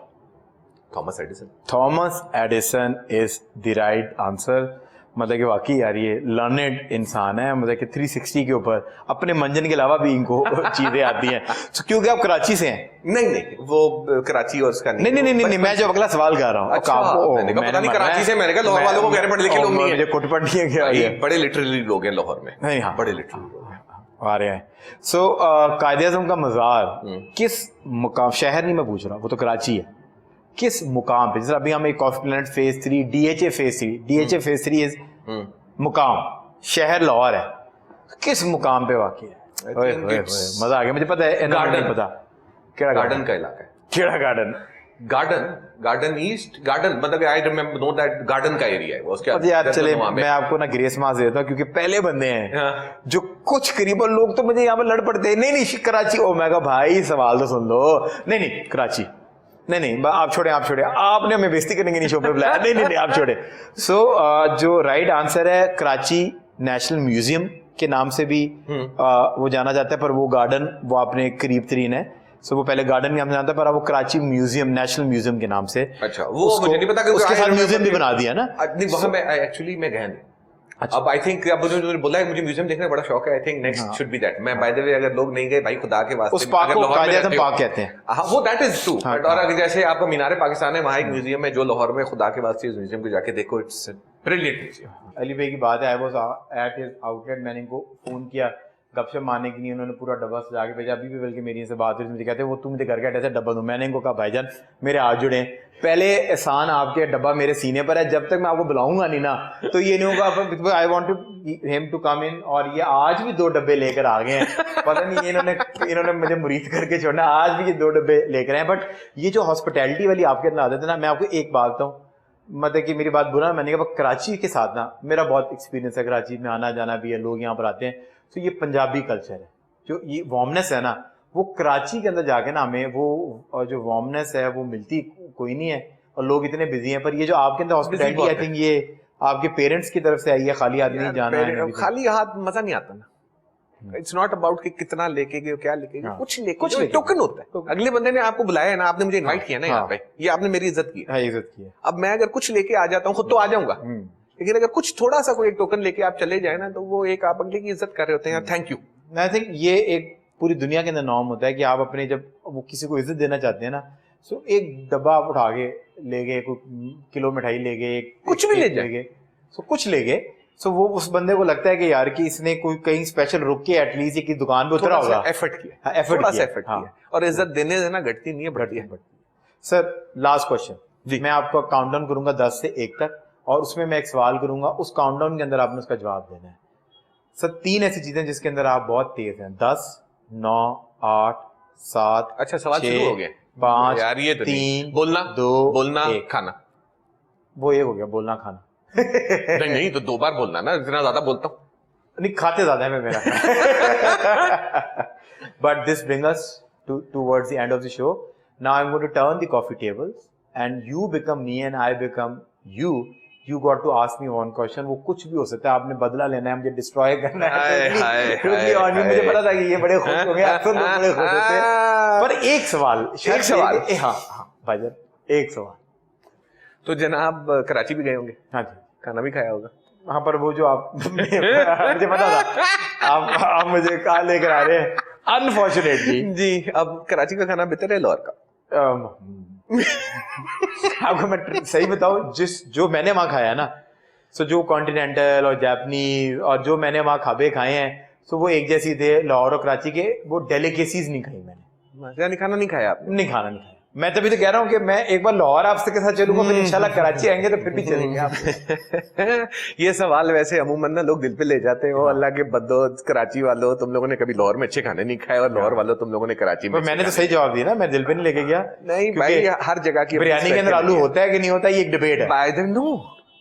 Thomas Edison. Thomas Edison is the right answer. मतलब कि वाकई यार ये लर्नेड इंसान है, मतलब कि 360 के ऊपर अपने मंजन के अलावा भी इनको चीजें आती हैं। तो क्योंकि आप कराची से हैं? नहीं वो कराची और उसका नहीं, मैं जो अगला सवाल कर रहा हूँ। अच्छा, मैंने कहा पता नहीं कराची से, मैंने कहा लाहौर वालों को गहरे पढ़े लिखे लोग नहीं है। मुझे कुटपट नहीं है क्या? बड़े लिटरली लोग हैं लाहौर में। नहीं, हाँ बड़े लिटरली लोग हैं आ रहे हैं। सो कायदे-ए-आज़म का मज़ार किस मुकाम, शहर नहीं मैं पूछ रहा, वो तो कराची है, किस मुकाम पे? जैसे अभी हम एक coffee planet phase 3, DHA phase 3, DHA phase 3 is मुकाम, शहर लाहौर है, किस मुकाम पे वाक़ई है? मजा आ गया, मुझे पता है, नहीं पता केड़ा गार्डन का इलाका है। केड़ा गार्डन? गार्डन ईस्ट गार्डन, मतलब I remember know that garden का एरिया है वो। उसके यार चले मैं आपको ना ग्रेस मार्क्स देता हूँ, क्योंकि पहले बंदे हैं जो कुछ करीबन लोग तो मुझे यहाँ पे लड़ पड़ते हैं, नहीं कराची। ओ मैं कहा भाई सवाल तो सुन लो। नहीं कराची नहीं, आप छोड़े, आपने हमें बेइज्जती करने के नहीं शो पे बुलाया। नहीं आप छोड़े। सो जो राइट आंसर है, कराची नेशनल म्यूजियम के नाम से भी वो जाना जाता है, पर वो गार्डन वो आपने करीब तरीन है। सो वो पहले गार्डन के नाम से जानता है, पर वो कराची म्यूजियम, नेशनल म्यूजियम के नाम से। अच्छा, वो मुझे नहीं पता कि उसके साथ म्यूजियम भी बना दिया ना। नहीं वहां मैं एक्चुअली मैं गया नहीं। अच्छा। अब आई थिंक अब मुझे बोला है, मुझे म्यूजियम देखने का बड़ा शौक है। I think next should be that. मैं बाय द वे अगर लोग नहीं गए भाई, खुदा के वास्ते, उस पार्क को कायदे-ए-आज़म पार्क कहते हैं। हाँ वो दैट इज ट्रू। और अगर जैसे आपका मीनार पाकिस्तान है, वहां एक म्यूजियम है जो लाहौर में, खुदा के वास्ते इस म्यूजियम को जाके देखो, इट्स ब्रिलियंट म्यूजियम। अली भाई की बात है, I was at his outlet, मैंने इनको फोन किया गपशप मारने के लिए, उन्होंने पूरा डब्बा सजा के भेजा। अभी भी बल्कि मेरी इनसे बात हुई, मुझे कहते हैं वो तुम मुझे घर के ऐसे डब्बा दूं। मैंने इनको कहा भाईजान मेरे हाथ जुड़े, पहले एहसान आपके डब्बा मेरे सीने पर है, जब तक मैं आपको बुलाऊंगा नहीं ना तो ये नहीं होगा I want to him to come in. और ये आज भी 2 डब्बे लेकर आ गए हैं, पता नहीं इन्होंने मुझे मुरीद करके छोड़ना, आज भी ये 2 डब्बे लेकर आए। बट ये जो हॉस्पिटैलिटी वाली आपके अंदर आदत है ना, मैं आपको एक बात बताऊं, मतलब कि मेरी बात बुरा, मैंने कहा कराची के साथ ना मेरा बहुत एक्सपीरियंस है, कराची में आना जाना भी है, लोग यहाँ पर आते हैं। तो ये पंजाबी कल्चर है, जो ये वार्मनेस है ना, वो कराची के अंदर जाके ना हमें वो जो वार्मनेस है वो मिलती कोई नहीं है। और लोग इतने बिजी हैं, पर ये जो आपके अंदर हॉस्पिटैलिटी, आई थिंक ये आपके पेरेंट्स की तरफ से आई है, खाली हाथ नहीं जाना है। खाली हाथ मजा नहीं आता ना। इट्स नॉट अबाउट कि कितना लेके गए, क्या लेके गए, कुछ लेके, कुछ टोकन होता है। अगले बंदे ने आपको बुलाया है ना, आपने मुझे इनवाइट किया ना यहाँ पे, ये आपने मेरी इज्जत की है। इज्जत की है। अब मैं अगर कुछ लेके आ जाता हूँ, खुद तो आ जाऊंगा, लेकिन अगर कुछ थोड़ा सा कोई एक टोकन लेके आप चले जाए ना, तो वो एक आप अगले की इज्जत कर रहे होते हैं, यार थैंक यू। आई थिंक ये एक पूरी दुनिया के अंदर नॉर्म होता है कि आप अपने जब वो किसी को इज्जत देना चाहते हैं ना, सो एक डब्बा आप उठा के ले गए, कोई किलो मिठाई ले गए, कुछ भी ले जाए, सो कुछ ले गए, सो वो उस बंदे को लगता है कि यार कि इसने कोई कहीं स्पेशल रुक के एटलीस्ट की दुकान पे उतरा होगा, एफर्ट किया, एफर्ट किया। और इज्जत देने देना घटती नहीं है, बढ़ती है। सर लास्ट क्वेश्चन, मैं आपको काउंटडाउन करूंगा 10 से 1 तक, और उसमें मैं एक सवाल करूंगा, उस काउंटडाउन के अंदर आपने उसका जवाब देना है। सर 3 ऐसी चीजें जिसके अंदर आप बहुत तेज हैं, 10, 9, 8, 7। अच्छा सवाल शुरू हो गया। 5 यार ये 3 बोलना 2 बोलना 1। खाना। वो एक हो गया, बोलना खाना। नहीं तो 2 बार बोलना ना, इतना ज्यादा बोलता हूँ। नहीं खाते ज्यादा है मैं मेरा। But this bring us towards the end of the show. Now I'm going to turn the coffee tables and you become me and I become you. You got to ask me one question. वो कुछ भी हो सकता है, आपने बदला लेना है, मुझे डिस्ट्रॉय करना है। मुझे पता था कि ये बड़े खुश होंगे, अक्सर लोग बड़े खुश होते हैं। पर एक सवाल, हाँ भाईजान, एक सवाल। तो जनाब कराची भी गए होंगे? हाँ जी। खाना भी खाया होगा वहाँ पर? वो जो आप मुझे पता था आप मुझे कहाँ लेकर आ रहे हैं, अनफॉर्चुनेटली जी। अब कराची का खाना बेहतर है लाहौर का? आपको मैं सही बताऊं, जो मैंने वहाँ खाया है ना, सो जो कॉन्टिनेंटल और जापानीज और जो मैंने वहाँ खाबे खाए हैं, सो वो एक जैसी थे। लाहौर और कराची के वो डेलिकेसीज नहीं खाई मैंने। यानी खाना नहीं खाया आपने? नहीं खाना नहीं खाया। मैं तभी तो कह रहा हूँ कि मैं एक बार लाहौर आपसे के साथ चलूंगा, फिर इंशाल्लाह कराची आएंगे तो फिर भी चलेंगे आप। ये सवाल वैसे अमूमन ना लोग दिल पे ले जाते हैं। ओ अल्लाह के बद्दो, कराची वालों तुम लोगों ने कभी लाहौर में अच्छे खाने नहीं खाए, और लाहौर वालों तुम लोगों ने कराची में। मैंने तो सही जवाब दिया ना, मैं दिल पे नहीं लेके गया। नहीं भाई, हर जगह की बिरयानी के अंदर आलू होता है कि नहीं होता, ये एक डिबेट है। बाय द नो,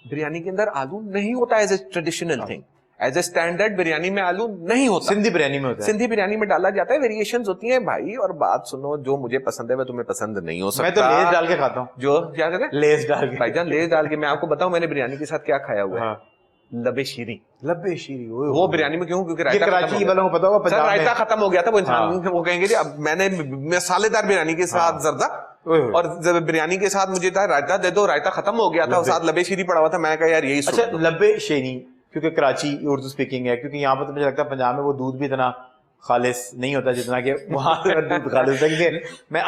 बिरयानी के अंदर आलू नहीं होता as a traditional thing. As a standard biryani में आलू नहीं होता। सिंधी बिरयानी में होता है। सिंधी बिरयानी में डाला जाता है, वेरिएशंस होती हैं भाई। और बात सुनो, जो मुझे पसंद है वह तुम्हें पसंद नहीं हो सकता। मैं तो लेस डाल के खाता हूँ। जो क्या कहते हैं? लेस डाल के। भाईजान लेस डाल के मैं आपको बताऊं मैंने बिरयानी के साथ क्या खाया हुआ है? लबे शीरी। लबे शीरी वो बिरयानी में क्यों? क्योंकि रायता कराची वालों को पता होगा, पंजाब में रायता खत्म हो गया था। वो इंसान वो कहेंगे जी अब मैंने मसालेदार बिरयानी के साथ जर्दा, और बिरयानी के साथ मुझे रायता दे दो, रायता खत्म हो गया था, और साथ लबे शीरी पड़ा हुआ था। मैं कहा यार यही। अच्छा लबे शीरी, क्योंकि कराची उर्दू स्पीकिंग है, क्योंकि यहाँ पर तो मुझे लगता है पंजाब में वो दूध भी इतना खालिस नहीं होता जितना कि वहाँ दूध खालिस है। क्योंकि मैं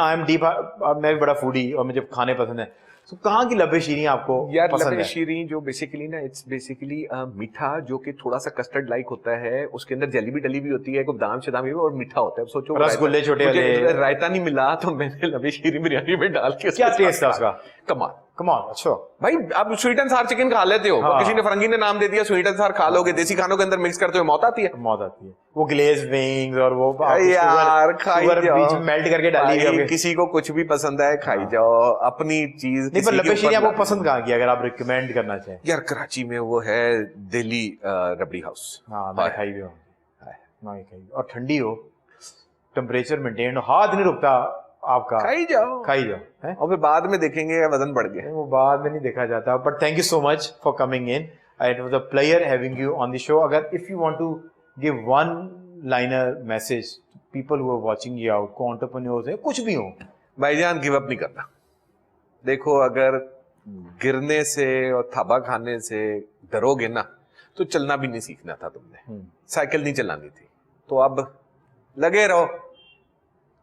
मैं भी बड़ा फूडी और मुझे खाने पसंद है। तो कहाँ की लबे शीरी आपको यार? पसंद लबे है? शीरी जो बेसिकली ना, इट्स बेसिकली मीठा, जो कि थोड़ा सा कस्टर्ड लाइक होता है। उसके अंदर जली भी डली भी होती है, कोई दाम शदाम भी, और मीठा होता है। सोचो रसगुल्ले छोटे वाले। रायता नहीं मिला तो मैंने लबे शीरी बिरयानी में डाल के। क्या टेस्ट है उसका? कमाल। अच्छा भाई आप स्वीट एंड सार चिकन खा लेते हो, किसी ने फरंगी ने नाम दे दिया स्वीट एंड सार खा लोगे। देसी खानों के अंदर मिक्स करते हो मौत आती है। वो ग्लेज विंग्स और वो यार खाई जाओ, बीच में मेल्ट करके डाली गई। किसी को कुछ भी पसंद है खाई जाओ अपनी चीज। नहीं पर लबे शीरी आपको पसंद कहाँ की, अगर आप रिकमेंड करना चाहें? यार कराची में वो है दिल्ली रबड़ी हाउस। हाँ मैं खाई भी हूँ। और ठंडी हो, टेम्परेचर मेंटेन हो, हाथ नहीं रुकता आपका, खाई जाओ है? और फिर बाद में देखेंगे वजन बढ़ गया। वो बाद में नहीं देखा जाता। But thank you so much for coming in. It was a pleasure having you on the show. अगर if you want to give one liner message people who are watching you out, को एंटरप्रेन्योर्स है, कुछ भी हो। भाईजान गिव अप नहीं करना। देखो अगर गिरने से और थाबा खाने से डरोगे ना, तो चलना भी नहीं सीखना था तुमने, साइकिल नहीं चलानी थी। तो अब लगे रहो,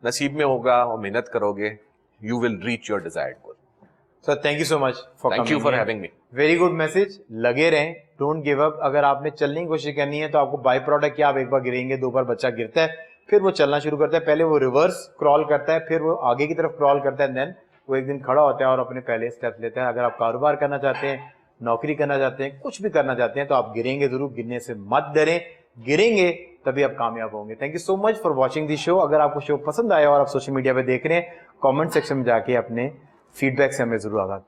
नसीब में होगा और मेहनत करोगे, you will reach your desired goal. Sir thank you so much for coming. Thank you for having me. Very good message. लगे रहें, डोंट गिव अप। अगर आपने चलने की कोशिश करनी है तो आपको बाय प्रोडक्ट क्या, आप एक बार गिरेंगे, 2 बार बच्चा गिरता है, फिर वो चलना शुरू करता है। पहले वो रिवर्स क्रॉल करता है, फिर वो आगे की तरफ क्रॉल करता है, देन वो एक दिन खड़ा होता है और अपने पहले स्टेप लेता है। अगर आप कारोबार करना चाहते हैं, नौकरी करना चाहते हैं, कुछ भी करना चाहते हैं, तो आप गिरेंगे जरूर। गिरने से मत डरें, गिरेंगे तभी आप कामयाब होंगे। Thank you so much for watching this show. अगर आपको शो पसंद आया और आप सोशल मीडिया पे देख रहे हैं, कमेंट सेक्शन में जाके अपने फीडबैक से हमें जरूर आगाह